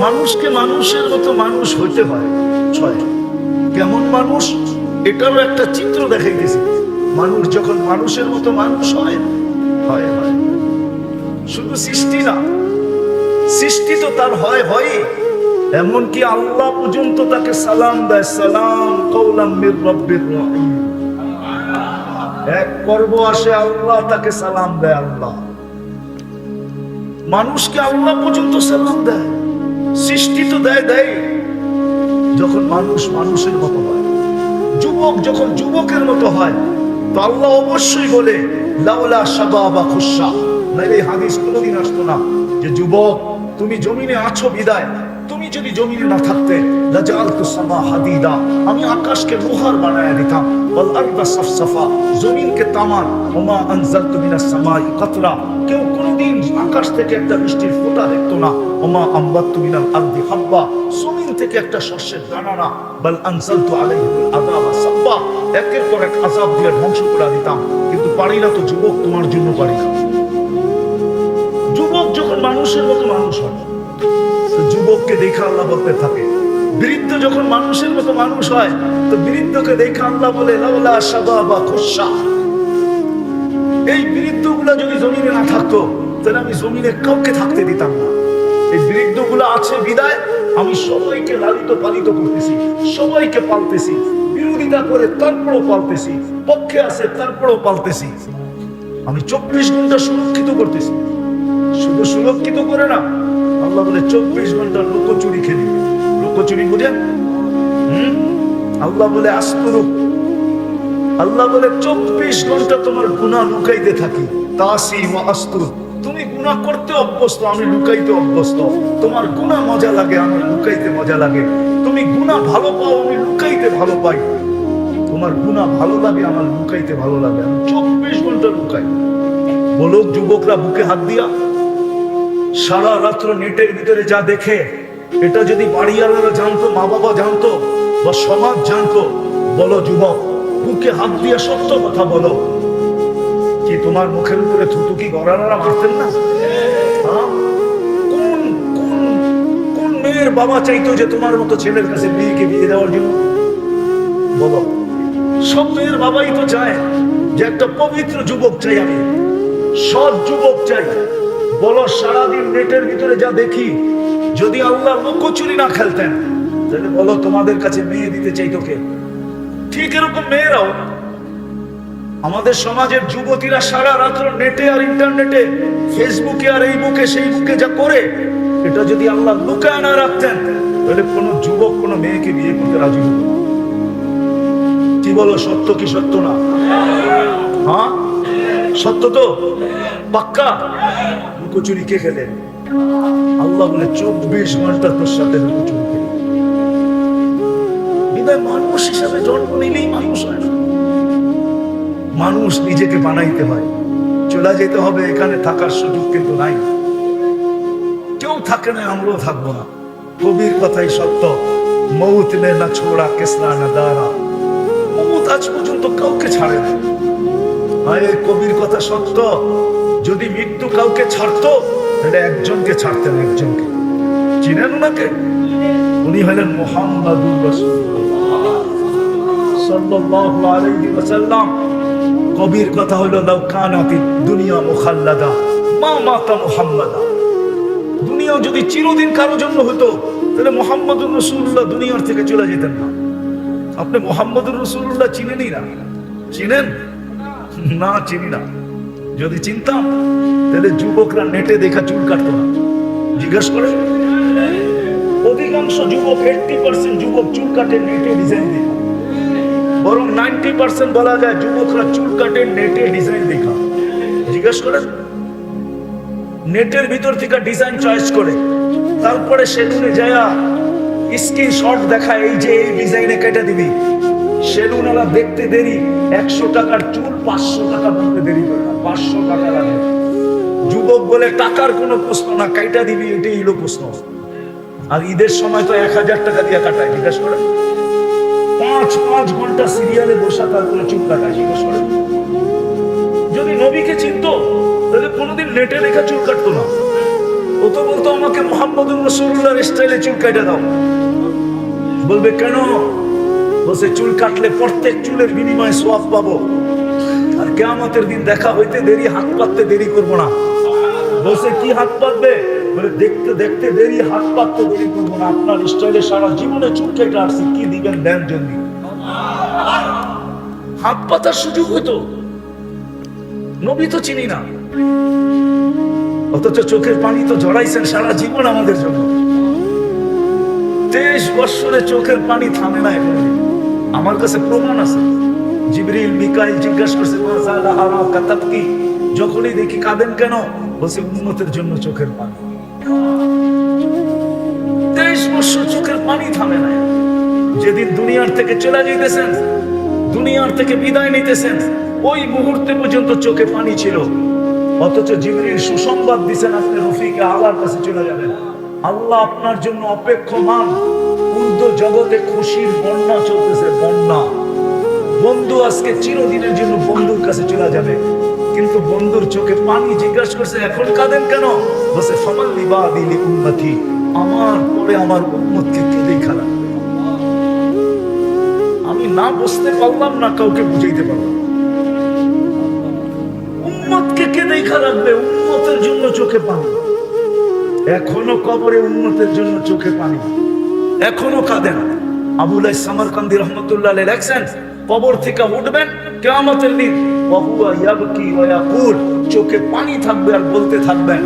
মানুষকে মানুষের মতো মানুষ হইতে হয়। 6 কেমন মানুষ, এটারও একটা চিত্র দেখাইতেছি। মানুষ যখন মানুষের মতো মানুষ হয়, হয় হয় শুধু সৃষ্টি না, সৃষ্টি তো তার হয় হয়। এমনকি আল্লাহ পর্যন্ত তাকে সালাম দেয়, সালাম কওলাম মির রাব্বির রহিম। এক পর্ব আসে, আল্লাহ তাকে সালাম দেয়। আল্লাহ মানুষকে আল্লাহ পর্যন্ত সালাম দেয়। সৃষ্টি তো দেয় দেয় যখন মানুষ মানুষের মতো হয়। যুবক যখন যুবকের মতো হয়, তো আল্লাহ অবশ্যই বলে লাউলা শাবাবা খুশা। নাইলে হাদিস কোনোদিন আসতো না যে যুবক তুমি জমিনে আছো বিদায়, তুমি যদি জমিনে না থাকতে, লাজালতু সামা হাদিদা, আমি আকাশকে লোহার বানায়া দিতাম, ওয়াল আরদা সাফসাফা, জমিনকে তামার, ওমা আনজালতু মিনাস সামাই কাতরা, কেউ কোনোদিন আকাশ থেকে একটা বৃষ্টির ফোঁটা দেখতো না, ওমা আমবাতু মিনাল আরদি হাব্বা, জমিন থেকে একটা শস্যের দানা না, বাল আনজালতু আলাইহিল আযাবা সাব্বা, একের পর এক আযাব দিয়ে ধ্বংস করে দিতাম। কিন্তু পারি না তো যুবক, তোমার জন্য পারি না। যুবক যখন মানুষের মতো মানুষ হয়, তো যুবককে দেখে আল্লাহ বলতে থাকে। বৃদ্ধ যখন মানুষের মতো মানুষ হয়, তো বৃদ্ধকে দেখে আল্লাহ বলে লাউলা শাবাবা খুশা। এই বৃদ্ধগুলা যদি জমিনে না থাকতো, তাহলে আমি জমিনে কাউকে থাকতে দিতাম না। এই বৃদ্ধগুলা আছে বিদায় আমি সবাইকে লালিত পালিত করতেছি, সবাইকে পালতেছি। বিরোধিতা করে তারপরও পালতেছি, পক্ষে আছে তারপরও পালতেছি। আমি 24 ঘন্টা সুরক্ষিত করতেছি। শুধু সুরক্ষিত করে না, আল্লাহ বলে 24 ঘন্টা লুকোচুরি খেলি। লুকোচুরি বুঝেন? আল্লাহ বলে আস্তুরুক, আল্লাহ বলে 24 ঘন্টা তোমার গুনাহ লুকাইতে থাকি। তাসি ওয়া আস্তুর, তুমি গুনাহ করতে অভ্যস্ত, আমি লুকাইতে অভ্যস্ত। তোমার গুনাহ মজা লাগে, আমার লুকাইতে মজা লাগে। তুমি গুনাহ ভালো পাও, আমি লুকাইতে ভালো পাই। তোমার গুনাহ ভালো লাগে, আমার লুকাইতে ভালো লাগে। আমি 24 ঘন্টা লুকাই। বলো যুবকরা বুকে হাত দিয়া, সারা রাত্র নেটের ভিতরে যা দেখে, এটা যদি বাড়িওয়ালারা জানতো, মা বাবা জানতো, বা সমাজ জানতো, বলো যুবক বুকে হাত দিয়া সত্য কথা বলো, কি তোমার মুখের উপরে থুতু কি গড়ারা মারতেন না? কোন কোন কোন মেয়ের বাবা চাইতো যে তোমার মতো ছেলের কাছে মেয়েকে বিয়ে দেওয়ার জন্য? বলো। সব মেয়ের বাবাই তো চায় যে একটা পবিত্র যুবক চাই, আমি সৎ যুবক চাই। বলো সারাদিন নেটের ভিতরে যা দেখি, যদি আল্লাহ লুকোচুরি না খেলতেন, তাহলে বলো তোমাদের কাছে মেয়ে দিতে চাইতো কে? ঠিক এরকম মেয়েরাও, আমাদের সমাজের যুবতীরা সারা রাত্র নেটে আর ইন্টারনেটে, ফেসবুকে আর এই বুকে সেই বুকে যা করে, এটা যদি আল্লাহ লুকায় না রাখতেন, তাহলে কোন যুবক কোন মেয়েকে বিয়ে করতে রাজি হতো না। কি বলো, সত্য কি সত্য না? হ্যাঁ সত্য তো, পাক্কা। লুকোচুরি কে খেলে? আল্লাহ বলে 24 ঘন্টা তোর সাথে লুকোচুরি খেলে। বিদায় মানুষ হিসাবে জন্ম নিলেই মানুষ হয় না, মানুষ নিজেকে বানাইতে হয়। চলে যেতে হবে, এখানে থাকার সুযোগ কিন্তু নাই। কেউ থাকে না, আমরাও থাকবো না। কবির কথাই সত্য, মৌত নে না ছোড়া কেসরা না দাঁড়া। মৌত আজ পর্যন্ত কাউকে ছাড়ে না। কবির কথা সত্য, যদি মৃত্যু কাউকে ছাড়তো, তাহলে একজনকে ছাড়তেন, একজনকে। চিনেন ওনাকে? উনি হলেন মুহাম্মাদুর রাসূলুল্লাহ সাল্লাল্লাহু আলাইহি ওয়াসাল্লাম। কবির কথা হলো, লাউ কানাতিদ দুনিয়া মুখাল্লাদা মা মাতা মুহাম্মাদা। দুনিয়া যদি চিরদিন কারো জন্য হতো, তাহলে মুহাম্মাদুর রাসূলুল্লাহ দুনিয়ার থেকে চলে যেতেন না। আপনি মুহাম্মাদুর রাসূলুল্লাহ চিনেনই না? চিনেন না? চিনি না। যদি চিনতাম, তাহলে যুবকরা নেটে দেখা চুল কাটতো না। জিজ্ঞেস করে, অধিকাংশ যুবক, 80% যুবক চুল কাটে নেটে ডিজাইন দেখে। বরং 90% বলা যায় যুবকরা চুল কাটে নেটে ডিজাইন দেখা। জিজ্ঞেস করেন, নেটের ভিতর থেকে ডিজাইন চয়েস করে, তারপরে সেলুনে যায়া স্ক্রিনশট দেখায়, এই যে এই ডিজাইনে কেটে দিবি। সেলুনওয়ালা দেখতে দেরি, 100 টাকার চুল 500 টাকা বলতে দেরি করে না, 500 টাকা লাগে। যুবক বলে টাকার কোনো প্রশ্ন না, কাইটা দিবি, এটাই হলো প্রশ্ন। আর ঈদের সময় তো 1000 টাকা দিয়ে কাটায়। জিজ্ঞেস করে, 5 ঘন্টা সিরিয়ালে বসা, তারপরে চুল কাটায়। জিজ্ঞেস করে, যদি নবীকে চিনতো, তাহলে কোনোদিন নেটে লেখা চুল কাটতো না। ও তো বলতো, আমাকে মুহাম্মাদুর রাসূলুল্লাহর স্টাইলে চুল কাটা দাও। বলবে কেন? বসে চুল কাটলে প্রত্যেক চুলের বিনিময়ে সওয়াব পাবো, আর কিয়ামতের দিন দেখা হইতে দেরি, হাত পাততে দেরি করবো না। বসে কি হাত পাতবে? বলে দেখতে দেখতে দেরি, হাত পাততে দেরি করবো না। আপনার স্টাইলে সারা জীবনে চুল কেটে আসছি, কি দিবেন দেন জন্য। হাত পাতার সুযোগ হইতো, নবী তো চিনি না, অথচ চোখের পানি তো ঝরাইছেন সারা জীবন আমাদের জন্য। 23 বছরে চোখের পানি থামে না এখন। আমার কাছে প্রমাণ আছে। জিবরিল মিকাইল জিজ্ঞাসা করছে, যখনই দেখি কাঁদেন কেন? বলছে উম্মতের জন্য চোখের পানি। 23 বছর চোখের পানি থামে না। যেদিন দুনিয়ার থেকে চলে যাইতেছেন, দুনিয়ার থেকে বিদায় নিতেছেন, ওই মুহূর্তে পর্যন্ত চোখে পানি ছিল। অথচ জিবরিল সুসংবাদ দিয়েছেন, আপনি রফিকে আল্লাহর কাছে চলে যাবেন। আল্লাহ আপনার জন্য অপেক্ষমান। উর্দু জগতে খুশির বন্যা চলতেছে, বন্যা। বন্ধু আজকে চিরদিনের জন্য বন্ধুর কাছে চলে যাবে, কিন্তু বন্ধুর চোখে পানি। জিজ্ঞাসা করছে, এখন কাঁদেন কেন? বসে ফামাল লিবাদি লিউম্মতি, আমার পরে আমার উম্মতকে কে দেখা রাখবে? আমি না বুঝতে পারলাম না, কাউকে বুঝাইতে পারলাম। উম্মতকে কে দেখা রাখবে? উম্মতের জন্য চোখে পানি। এখনো কবরে উম্মতের জন্য চোখে পানি, এখনো কাঁদেন। আবুল সামারকান্দি রহমতুল্লাহ আলাইহি লেখছেন, কবর থেকে উঠবেন কিয়ামতের দিন, ওয়া হুয়া ইয়াবকি ওয়া ইয়াকুল, চোখে পানি থাকবে আর বলতে থাকবেন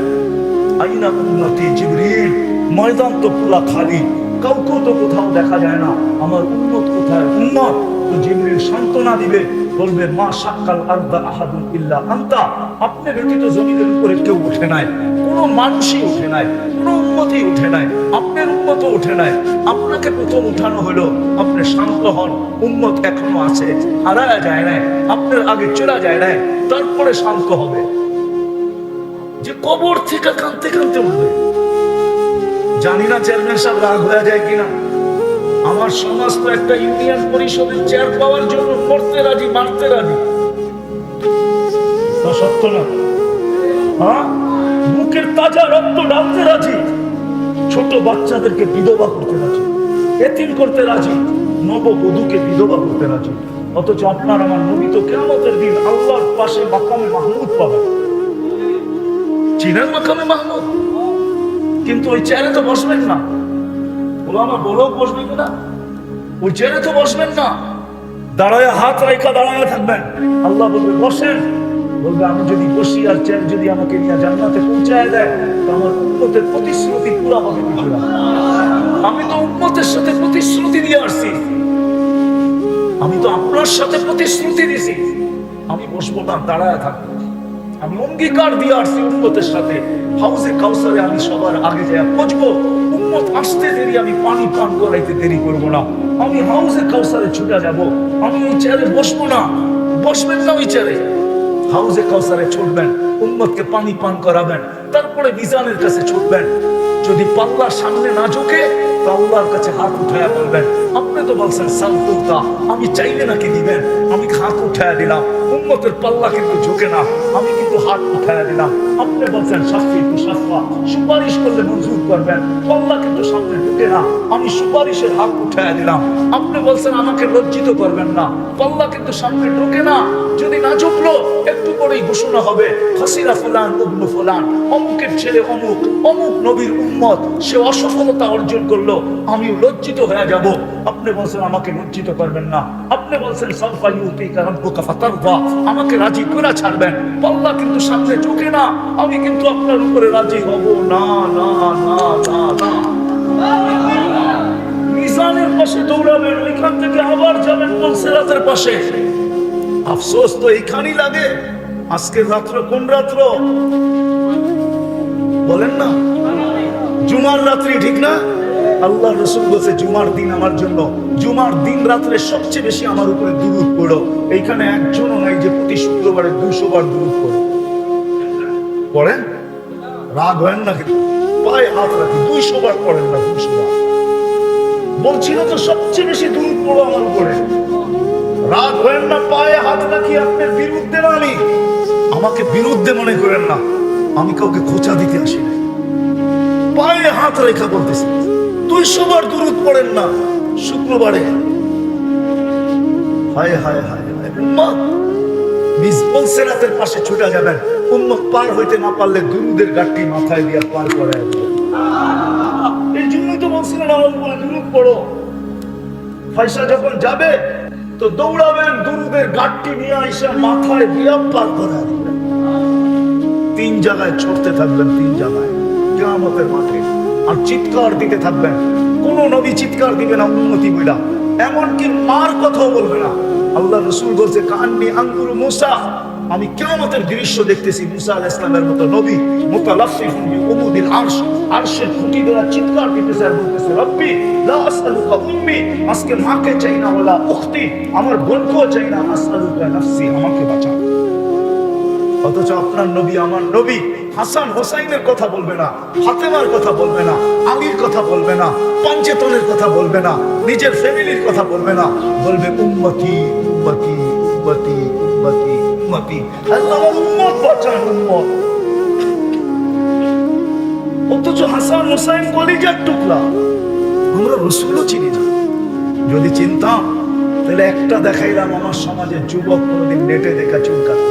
আইনা উম্মতি জিবরিল, ময়দান তো পুরা খালি, কাউকে তো কোথাও দেখা যায় না, আমার উম্মত কোথায়? উম্মত তো জিবরিল সান্ত্বনা দিবে, বলবে মা শাক্কাল আরদা আহাদুন ইল্লা আনতা, আপনি ব্যতীত জমিনের উপরে কেউ ওঠে নাই, কোনো মানুষই ওঠে নাই, কোনো উম্মতই ওঠে নাই, আপনার উম্মতও ওঠে নাই, আপনাকে প্রথম উঠানো হলো, আপনি শান্ত হন, উম্মত এখনো আছে, হারায়া যায় নাই, আপনার আগে চলে যায় নাই, তারপরে শান্ত হবে। যে কবর থেকে কাঁদতে কাঁদতে উঠবে, জানি না চেয়ারম্যান সাহেব রাগ হয়ে যায় কিনা, আমার সমাজ তো একটা ইউনিয়ন পরিষদের চেয়ার পাওয়ার জন্য মরতে রাজি, মারতে রাজি, সত্য না? হ্যাঁ, বুকের তাজা রক্ত ঢালতে রাজি, ছোট বাচ্চাদেরকে বিধবা করতে রাজি, এতিম করতে রাজি, নববধূকে বিধবা করতে রাজি। অথচ আপনার আমার নবী তো কিয়ামতের দিন আল্লাহর পাশে মাকামে মাহমুদ পাবেন। চিনেন মাকামে মাহমুদ? কিন্তু ওই চেয়ারে তো বসবেন না, ওলামা বলেও বসবে কিনা, ওই চেয়ারে তো বসবেন না, দাঁড়ায় হাত রাখা দাঁড়ায় থাকবেন। আল্লাহ বলবে বসেন, বলবে আমি যদি বসি আর চেয়ার যদি আমাকে নিয়ে জান্নাতে পৌঁছায় দেয় তো আমার উম্মতের প্রতিশ্রুতি পুরা হবে না। আমি তো উম্মতের সাথে প্রতিশ্রুতি দিয়ে আসছি, আমি তো আপনার সাথে প্রতিশ্রুতি দিছি, আমি বসবো না, দাঁড়ায় থাকবো। আমি অঙ্গীকার দিয়ে আসছি উম্মতের সাথে, হাউজে কাউসারে আমি সবার আগে যাই পৌঁছবো, উম্মত আসতে দেরি আমি পানি পান করাইতে দেরি করবো না, আমি হাউজে কাউসারে ছুটে যাব, আমি ওই চেয়ারে বসবো না। বসবেন না ওই চেয়ারে, হাউজে কাউসারে ছুটবেন, উম্মতকে পানি পান করাবেন, তারপরে মিজানের কাছে ছুটবেন। যদি পাল্লার সামনে না ঝুঁকে তো আল্লাহর কাছে হাত উঠায়া বলবেন, আপনি তো বলছেন সালতুতা, আমি চাইলে নাকি দিবেন, আমি হাত উঠায়া দিলাম, উম্মতের পাল্লা কিন্তু ঝুঁকে না, আমি কিন্তু হাত উঠায়া দিলাম। আপনি বলছেন শাফি তু শাফা, সুপারিশ করলে মঞ্জুর করবেন, পাল্লা কিন্তু সামনে ঢুকে না, আমি সুপারিশের হাত উঠায়া দিলাম। আপনি বলছেন আমাকে লজ্জিত করবেন না, পাল্লা কিন্তু সামনে ঢুকে না, যদি না ঝুঁকলো একটু পরেই ঘোষণা হবে হাসিরা ফুলান ইবনু ফুলান, অমুকের ছেলে অমুক, অমুক নবীর উম্মত, সে অসফলতা অর্জন করলো, আমি লজ্জিত হয়ে যাব। আপনি বলছেন আমাকে লজ্জিত করবেন না, আপনি বলছেন সালফা ইউতিকা রাব্বুকা ফাতারদা, আমাকে রাজি করে ছাড়বেন, পাল্লা কিন্তু সামনে ঝুঁকে না, আমি কিন্তু আপনার উপরে রাজি হব না, না না না না। মিজানের পাশে দৌড়াবেন, ওইখান থেকে আবার যাবেন পুলসিরাতের পাশে। আফসোস তো এইখানেই লাগে। আজকের রাত্র কোন রাত্র বলেন না? জুমার রাত্রি, ঠিক না? আল্লাহ রাসূল বলেছে জুমার দিন আমার জন্য, জুমার দিন রাত্রে সবচেয়ে বেশি আমার উপরে দুরূদ পড়ো। এইখানে একজনও নাই যে প্রতি শুক্রবারে 200 বার দুরূদ পড়ে। পড়েন? রাগ হয় না কিন্তু পায়ে হাত রাখি, 200 বার পড়েন না? 200 বার বলছিল তো সবচেয়ে বেশি দুরূদ পড়ো আমার উপরে। রাগ হয় না, পায়ে হাত রাখি, আপনার বিরুদ্ধে না, আমি আমাকে বিরুদ্ধে মনে করেন না, আমি কাউকে খোঁচা দিতে আসি না, পায়ে হাত রেখা বলতেছি 200 বার দুরূদ পড়েন না শুক্রবারে। হায় হায় হায় হায়, উম্মত মিজবুল সিরাতের পাশে ছুটে যাবেন, উম্মত পার হইতে না পারলে দুরূদের গাঁটটি মাথায় দিয়ে পার করায় দেবেন। এই জন্যই তো বলছিলেন আমার উপরে দুরূদ পড়ো। পয়সা যখন যাবে তো দৌড়াবেন, দুরূদের গাঁটটি নিয়ে এসে মাথায় দিয়ে পার করায় দিবেন। 3 জায়গায় ছড়তে থাকবেন, 3 জায়গায় কিয়ামতের মাঠে, আর চিৎকার দিতে থাকবেন। কোন নবী চিৎকার দিবে না উম্মতি বইলা, এমনকি মার কথাও বলবে না। আল্লাহ রাসূল বলছে কান্নি আনজুরু মুসা, আমি কিয়ামতের দৃশ্য দেখতেছি, মুসা আলাইহিস সালামের মতো নবী মুতালাফফিফুন বিউমুদিল আরশ, আরশের খুঁটি দ্বারা চিৎকার দিতেছে আর বলতেছে রব্বি লা আসআলুকা উম্মি, আজকে মাকে চাই না, ওয়ালা উখতি, আমার বোনকেও চাই না, আসআলুকা নাফসি, আমাকে বাঁচাও। অথচ আপনার নবী, আমার নবী হাসান হোসাইনের কথা বলবে না, ফাতেমার কথা বলবে না, আলীর কথা বলবে না, পাঞ্চেতনের কথা বলবে না, নিজের ফ্যামিলির কথা বলবে না, বলবে উম্মতি উম্মতি উম্মতি উম্মতি উম্মতি, আল্লাহ আমার উম্মত বাঁচান, উম্মত। অথচ হাসান হোসাইন কলিজার টুকরা, আমরা রাসূলও চিনি না। যদি চিনতাম তাহলে একটা দেখাইলাম, আমার সমাজের যুবক কোনোদিন নেটে দেখা চুল কাটে।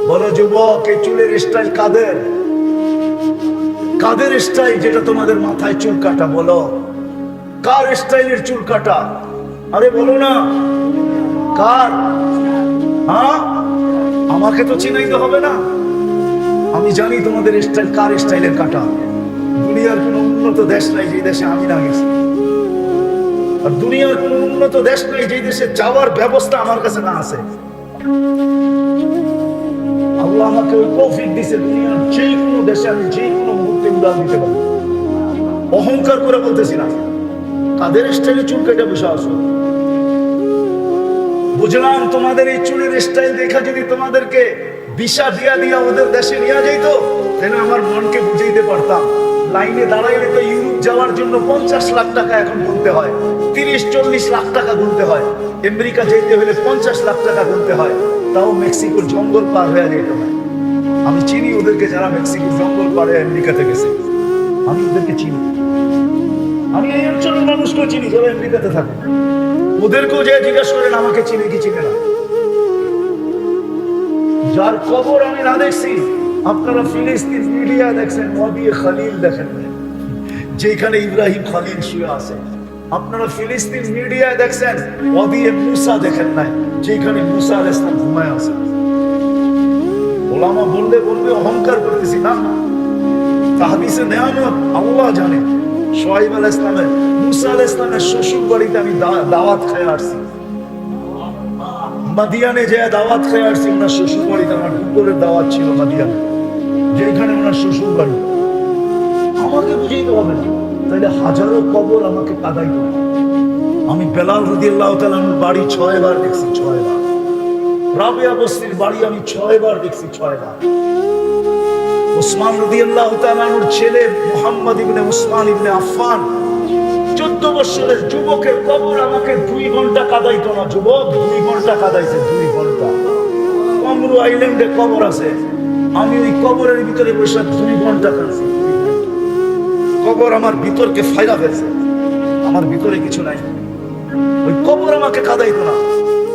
বলো যুবক, এই চুলের স্টাইল কাদের? কাদের স্টাইল যেটা তোমাদের মাথায় চুল কাটা? বলো কার স্টাইলের চুল কাটা? আরে বলো না কার? হ্যাঁ, আমাকে তো চিনাইতে হবে না, আমি জানি তোমাদের স্টাইল কার স্টাইলের কাটা। দুনিয়ার কোন উন্নত দেশ নাই যে দেশে আমি না গেছি, আর দুনিয়ার কোন উন্নত দেশ নাই যে দেশে যাওয়ার ব্যবস্থা আমার কাছে না আছে। আল্লাহ আমাকে ওই তৌফিক দিয়েছে, দুনিয়ার যে কোনো দেশে আমি যে কোনো মুহূর্তে উড়াল দিতে পারি। অহংকার করে বলতেছি না, কাদের স্টাইলে চুল কেটে বসে আসো। বুঝলাম তোমাদের এই চুলের স্টাইল দেখা যদি তোমাদেরকে ভিসা দিয়া দিয়া ওদের দেশে নিয়ে যাইতো, তাহলে আমার মনকে বুঝাইতে পারতাম। লাইনে দাঁড়াইলে তো ইউরোপ যাওয়ার জন্য 50 লাখ টাকা এখন গুনতে হয়, 30-40 লাখ টাকা গুনতে হয়। আমেরিকা যেতে হলে 50 লাখ টাকা গুনতে হয়, তাও মেক্সিকোর জঙ্গল পার হয়ে যেত না। আমি চিনি ওদেরকে, যারা মেক্সিকোর জঙ্গল পারে আমেরিকাতে গেছে, আমি ওদেরকে চিনি। আমি এই অঞ্চলের মানুষকেও চিনি যারা আমেরিকাতে থাকে, ওদেরকেও যে জিজ্ঞেস করেন আমাকে চিনে কি চিনে না। যার কবর আমি না দেখছি, আপনারা ফিলিস্তিন মিডিয়া দেখছেন, ওয়াদি খালিল দেখেন নাই, যেখানে ইব্রাহিম খালিল শুয়ে আছে। আপনারা ফিলিস্তিন মিডিয়ায় দেখছেন, ওয়াদি মুসা দেখেন নাই, যেখানে মুসা আলাইহিস সালাম ঘুমায় আছে। ওলামা বললে বলবে অহংকার করতেছি না, তাহদিসে নেয়ামত আল্লাহ জানে। শুআয়ব আলাইহিস সালামের, মুসা আলাইহিস সালামের শ্বশুর বাড়িতে আমি দাওয়াত খেয়ে আসছি, মাদিয়ানে যে দাওয়াত খেয়ে আসছি। ওনার শ্বশুর বাড়িতে আমার দুপুরের দাওয়াত ছিল মাদিয়ানে, যেখানে ওনার শ্বশুর বাড়ি। আমাকে বুঝাইতে হবে না, তাহলে হাজারো কবর আমাকে কাঁদাইতে হবে। আমি বেলাল রাদিয়াল্লাহু তাআলা আনহুর বাড়ি 6 বার দেখছি, 6 বার। রাবিয়া বস্তির বাড়ি আমি 6 বার দেখছি, 6 বার। উসমান রাদিয়াল্লাহু তাআলা আনহুর ছেলে মুহাম্মদ ইবনে উসমান ইবনে আফফান, 14 বছরের যুবকের কবর আমাকে 2 ঘন্টা কাঁদাইতো না। যুবক 2 ঘন্টা কাঁদাইছে, 2 ঘন্টা। কমরু আইল্যান্ডে কবর আছে, আমি ওই কবরের ভিতরে বসে 2 ঘন্টা কাঁদছি। কবর আমার ভিতরকে ফায়দা ফেলছে, আমার ভিতরে কিছু নাই। ওই কবর আমাকে কাঁদাইতো না।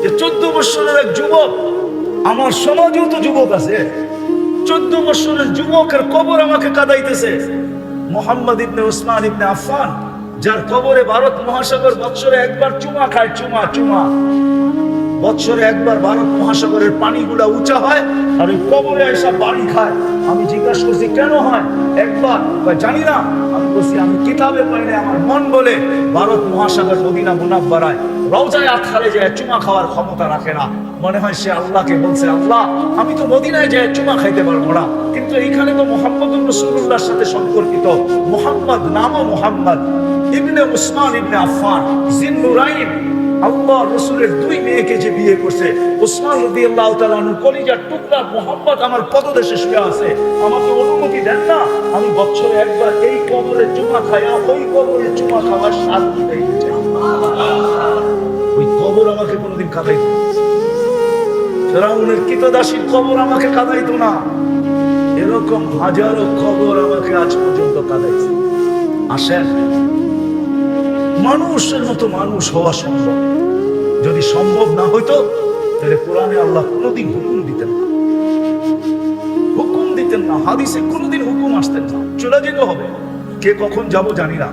যে 14 বছরের এক যুবক, আমার সমাজেও তো যুবক আছে, 14 বছরের যুবকের কবর আমাকে কাঁদাইতেছে। মুহাম্মদ ইবনে উসমান ইবনে আফফান, যার কবরে ভারত মহাসাগর বৎসরে একবার চুমা খায়, চুমা চুমা। বৎসরে একবার ভারত মহাসাগরের পানিগুলা উঁচা হয়, আর ওই কবরে এসে পানি খায়। আমি জিজ্ঞাসা করছি কেন হয় একবার, জানি না। আমি বলছি আমি কিতাবে পাই না, আমার মন বলে ভারত মহাসাগর মদিনা মুনাব্বারায় রওজায়ে আতহারে যায় চুমা খাওয়ার ক্ষমতা রাখে না। মনে হয় সে আল্লাহকে বলছে, আল্লাহ আমি তো মদিনায় যায় চুমা খাইতে পারবো না, কিন্তু এইখানে তো মুহাম্মদুর রাসূলুল্লাহর সাথে সম্পর্কিত। মুহাম্মদ নামও মুহাম্মদ ইবনে উসমান ইবনে আফফান জিন্নুরাইন, আল্লাহ রাসূলের 2 মেয়েকে যে বিয়ে করছে। উসমান রাদিয়াল্লাহু তাআলা আনহুর কলিজার টুকরা মুহাম্মদ আমার পদদেশে শুয়ে আছে। আমাকে অনুমতি দেন না, আমি বছরে একবার এই কবরে চুমা খায়া ওই কবরে চুমা খাওয়ার স্বাদ নিতে চাই। ওই কবর আমাকে কোনোদিন কাঁদাইতো না। ফেরাউনের কৃতদাসীর কবর আমাকে কাঁদাইতো না। এরকম হাজারো কবর আমাকে আজ পর্যন্ত কাঁদাইছে। আসেন, মানুষের মতো মানুষ হওয়া সম্ভব। যদি সম্ভব না হইতো, তাহলে কোরআনে আল্লাহ কোনোদিন হুকুম দিতেন না, হুকুম দিতেন না। হাদিসে কোনোদিন হুকুম আসতেন না। চলে যেতে হবে, কে কখন যাব জানি না,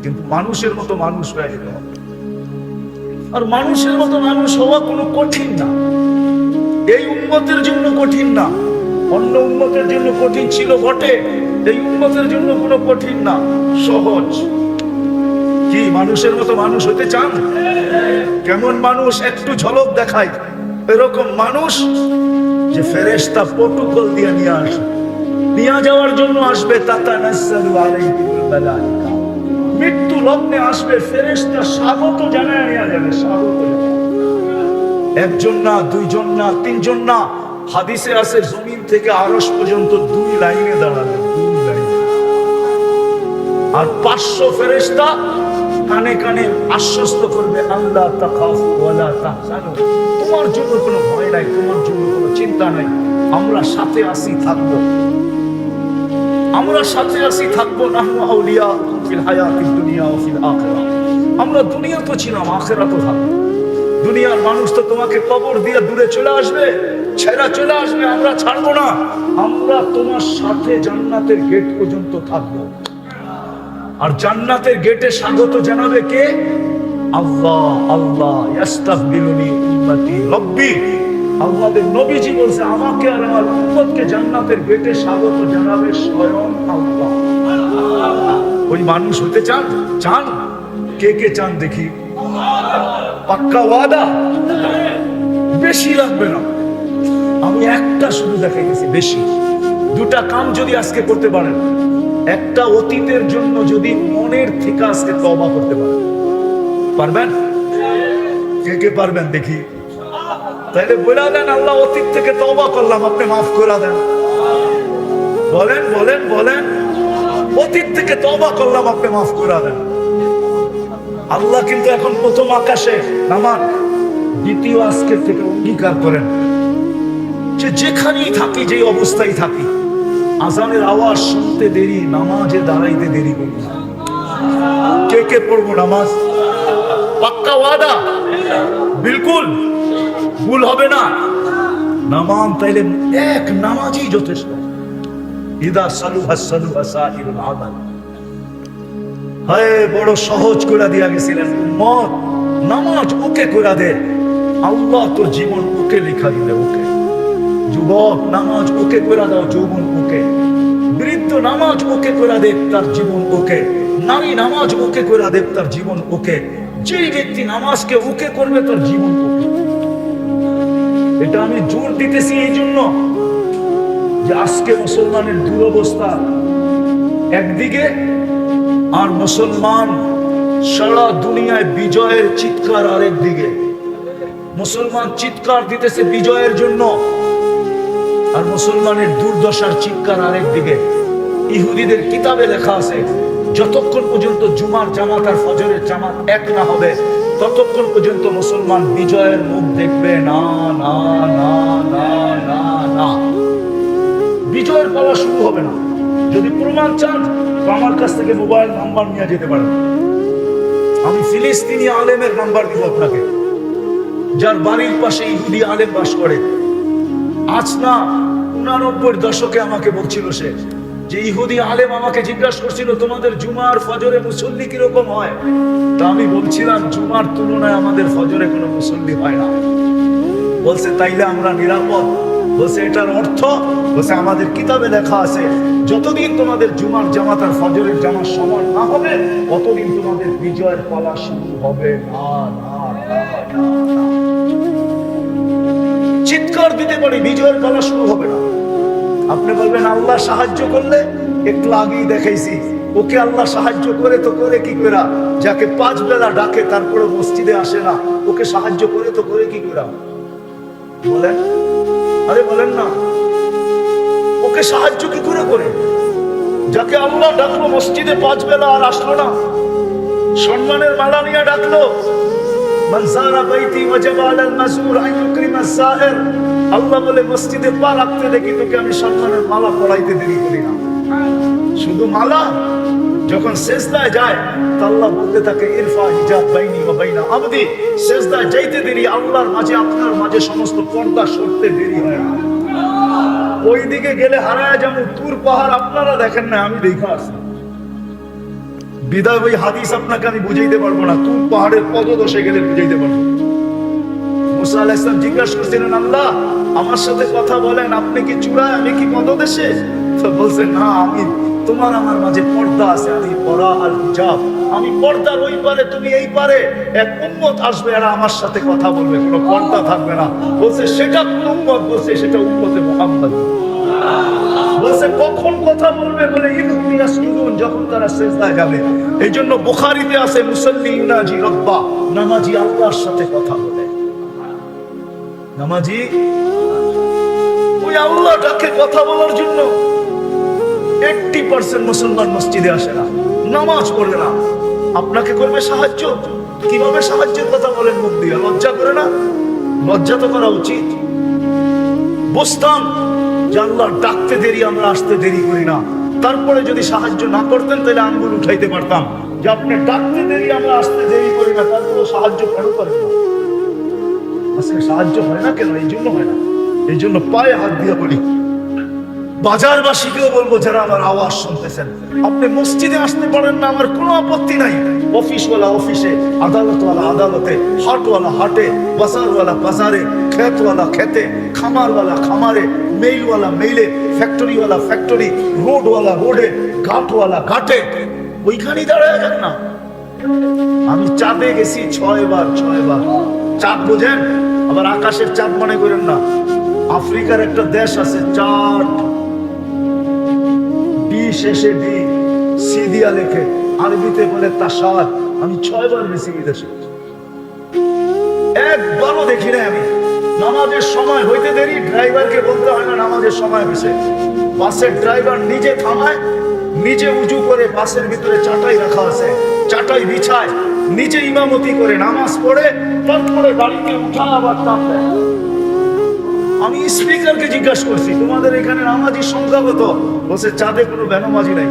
কিন্তু মানুষের মতো মানুষ হয়ে যেতে হবে। আর মানুষের মতো মানুষ হওয়া কোনো কঠিন না। এই উম্মতের জন্য কঠিন না, অন্য উম্মতের জন্য কঠিন ছিল বটে, এই উম্মতের জন্য কোনো কঠিন না, সহজ। কি মানুষের মতো মানুষ হতে চান? কেমন মানুষ একটু ঝলক দেখায়, এরকম মানুষ যে ফেরেশতা প্রটোকল দিয়ে নিয়ে আসবে, নিয়ে যাওয়ার জন্য আসবে। তাতানাজ্জালু আলাইহিল মালায়েকা, মৃত্যু লগ্নে আসবে, ফেরেশতা স্বাগত জানায় নিয়ে যাবে, স্বাগত। একজন না, 2 জন না, 3 জন না। হাদিসে আছে জমিন থেকে আরশ পর্যন্ত 2 লাইনে দাঁড়াবে, 2 লাইনে। আর 500 ফেরেশতা কানে কানে আশ্বস্ত করবে, আল্লাহ তাখাফ ওয়ালা তাহজানু, তোমার জন্য কোনো ভয় নাই, তোমার জন্য কোনো চিন্তা নাই, আমরা সাথে আছি, থাকবো, আমরা সাথে আছি, থাকবো। নাহনু আউলিয়াউকুম ফিল হায়াতিদ দুনিয়া ওয়া ফিল আখিরাহ, আমরা দুনিয়া তো ছিলাম, আখিরাতও থাকবো। দুনিয়ার মানুষ তো তোমাকে কবর দিয়ে দূরে চলে আসবে, ছেড়া চলে আসবে, আমরা ছাড়বো না। আমরা তোমার সাথে জান্নাতের গেট পর্যন্ত থাকবো। আর জান্নাতের গেটে স্বাগত জানাবে কে? আল্লাহ। আল্লাহ ইস্তাকবিলুনি উম্মতি রব্বি, আমাদের নবীজি বলছে আমাকে আর আমার উম্মতকে জান্নাতের গেটে স্বাগত জানাবে স্বয়ং আল্লাহ। ওই মানুষ হতে চান? চান? কে কে চান দেখি? পাক্কা ওয়াদা? বেশি লাগবে না, আমি একটা শুধু দেখাইতেছি, বেশি দুটা কাম যদি আজকে করতে পারেন, একটা অতীতের জন্য যদি মনের থেকে আজকে তওবা করতে পারেন, পারবেন? কে কে পারবেন দেখি? তাইলে বলে দেন আল্লাহ অতীত থেকে তওবা করলাম, আপনি মাফ করে দেন। বলেন বলেন বলেন, অতীত থেকে তওবা করলাম, আপনি মাফ করে দেন। আল্লাহ কিন্তু এখন প্রথম আকাশে নামান, দ্বিতীয় আজকের থেকে অঙ্গীকার করেন যে যেখানেই থাকি, যে অবস্থায় থাকি, আজানের আওয়াজ শুনতে দেরি, নামাজে দাঁড়াইতে দেরি করি না। কে কে পড়বো নামাজ? পাক্কা ওয়াদা? বিলকুল ভুল হবে না। নামাজ তাইলে এক নামাজই যথেষ্ট। ইদা সালুহা সালুহা সাইরুল আমাল। হায় বড় সহজ করে দিয়া গেছিলেন উম্মত, নামাজ ওকে করে দে, আল্লাহ তোর জীবন ওকে লেখা দিবে। ওকে যুবক, নামাজ ওকে করে দাও, যৌবন ওকে। বৃদ্ধ, নামাজ ওকে করে দেব, তার জীবন ওকে। নারী, নামাজ ওকে করে দেব, তার জীবন ওকে। যেই ব্যক্তি নামাজকে ওকে করবে, তার জীবন ওকে। এটা আমি জোর দিতেছি এই জন্য যে আজকে মুসলমানের দুরবস্থা একদিকে, আর মুসলমান সারা দুনিয়ায় বিজয়ের চিৎকার আরেক দিকে। মুসলমান চিৎকার দিতেছে বিজয়ের জন্য, আর মুসলমানের দুর্দশার চিৎকার আরেক দিকে। ইহুদিদের কিতাবে লেখা আছে যতক্ষণ পর্যন্ত জুমার জামাত আর ফজরের জামাত এক না হবে, ততক্ষণ পর্যন্ত মুসলমান বিজয়ের মুখ দেখবে না। না না না না না, বিজয়ের পালা শুরু হবে না। যদি প্রমাণ চান তো আমার কাছ থেকে মোবাইল নাম্বার নিয়ে যেতে পারেন, আমি ফিলিস্তিনি আলেমের নাম্বার দিব আপনাকে, যার বাড়ির পাশে ইহুদি আলেম বাস করে। আজ না 89 দশকে আমাকে বলছিল সে, যে ইহুদি আলেম আমাকে জিজ্ঞাসা করছিল তোমাদের জুমার ফজরে মুসল্লি কিরকম হয়। তা আমি বলছিলাম জুমার তুলনায় আমাদের ফজরে কোনো মুসল্লি হয় না। বলছে তাইলে আমরা নিরাপদ? বলছে এটার অর্থ, বলছে আমাদের কিতাবে লেখা আছে যতদিন তোমাদের জুমার জামাত আর ফজরের জামাত সমান না হবে, ততদিন তোমাদের বিজয়ের পালা শুরু হবে না। না না না, চিৎকার দিতে পারি, বিজয়ের পালা শুরু হবে না। আপনি বলবেন আল্লাহ সাহায্য করলে, একটু আগেই দেখাইছি ওকে আল্লাহ সাহায্য করে তো করে কি করে, যাকে 5 বেলা ডাকে তারপরে মসজিদে আসে না, ওকে সাহায্য করে তো করে কি করে? বলেন, আরে বলেন না, ওকে সাহায্য কি করে করে? যাকে আল্লাহ ডাকলো মসজিদে 5 বেলা আর আসলো না, সম্মানের মালা নিয়ে ডাকলো, মান যারা বাইতি ওয়াজাবা আলাল মাসউর আন ইউকরিমাস সাইর। আল্লাহ বলে মসজিদে পা রাখতে দেখি তোকে আমি সম্মানের মালা পরাইতে দেরি করি না। শুধু মালা, যখন সেজদায় যায় তা আল্লাহ বলতে থাকে ইরফা হিজাব বাইনি ওয়া বাইনা আবদি। সেজদায় যাইতে দেরি, আল্লাহর মাঝে আপনার মাঝে সমস্ত পর্দা সরতে দেরি হয় না। ওইদিকে গেলে হারায় যেমন তুর পাহাড়, আপনারা দেখেন না, আমি দেখা আসি বিদায়। ওই হাদিস আপনাকে আমি বুঝাইতে পারবো না, তুর পাহাড়ের পদদশে গেলে বুঝাইতে পারবো। মুসা আলাইহিস সালাম জিজ্ঞাসা করছিলেন আল্লাহ আমার সাথে কথা বলেন, আপনি কি চূড়ায়, আমি কি পদদেশে? তো বলছেন না, আমি তোমার আমার মাঝে পর্দা আছে, আমি পরা আল হিজাব, আমি পর্দার ওই পারে তুমি এই পারে। এক উম্মত আসবে, এরা আমার সাথে কথা বলবে, কোনো পর্দা থাকবে না। বলছে সেটা কোন উম্মত? বলছে সেটা উম্মতে মুহাম্মদ। বলছে কখন কথা বলবে? বলে যখন তারা সেজদায় যাবে। এই জন্য বুখারীতে আছে মুসাল্লি ইউনাজি রব্বা, নামাজি আল্লাহর সাথে কথা বলে। নামাজি ওই আল্লাহ ডাকে কথা বলার জন্য। 80% মুসলমান মসজিদে আসে না, নামাজ পড়ে না, আপনাকে করবে সাহায্য। কিভাবে সাহায্যের কথা বলেন মুখ দিয়ে? লজ্জা করে না? লজ্জা তো করা উচিত। বুঝতাম যে আল্লাহ ডাকতে দেরি, আমরা আসতে দেরি করি না, তারপরে যদি সাহায্য না করতেন তাহলে আঙ্গুল উঠাইতে পারতাম যে আপনি ডাকতে দেরি, আমরা আসতে দেরি করি না, তারপরে সাহায্য কেন করেন না? আজকে সাহায্য হয় না কেন? এই জন্য হয় না। এই জন্য পায়ে হাত দিয়ে বলি, বাজারবাসীকেও বলবো যারা আমার আওয়াজ শুনতেছেন, আপনি মসজিদে আসতে পারেন না, আমার কোনো আপত্তি নাই। অফিসওয়ালা অফিসে, আদালতওয়ালা আদালতে, হাটওয়ালা হাটে, বাজারওয়ালা বাজারে, খেতওয়ালা খেতে, খামারওয়ালা খামারে, মেইলওয়ালা মেইলে, ফ্যাক্টরিওয়ালা ফ্যাক্টরি, রোডওয়ালা রোডে, ঘাটওয়ালা ঘাটে, ওইখানেই দাঁড়ায় যান না। আমি চাঁদে গেছি 6 বার। চাঁদ বোঝেন? আবার আকাশের চাঁদ মনে করেন না। আফ্রিকার একটা দেশ আছে, চাঁদ, ডি শেষে ডি, সি দিয়া লেখে, আরবিতে বলে তাসাদ। আমি 6 বার গেছি বিদেশে, একবারও দেখি না আমি। নামাজের সময় হইতে দেরি, ড্রাইভারকে বলতে হয় না নামাজের সময় হয়েছে। বাসের ড্রাইভার নিজে থামায়, নিজে উজু করে, বাসের ভিতরে চাটাই রাখা আছে, চাটাই বিছায়, নিজে ইমামতি করে নামাজ পড়ে, তারপরে গাড়িতে উঠা আবার টান দেয়। আমি স্পিকারকে জিজ্ঞাসা করছি, তোমাদের এখানে নামাজির সংখ্যা কত? বলছে চাঁদে কোনো বেনামাজি নাই।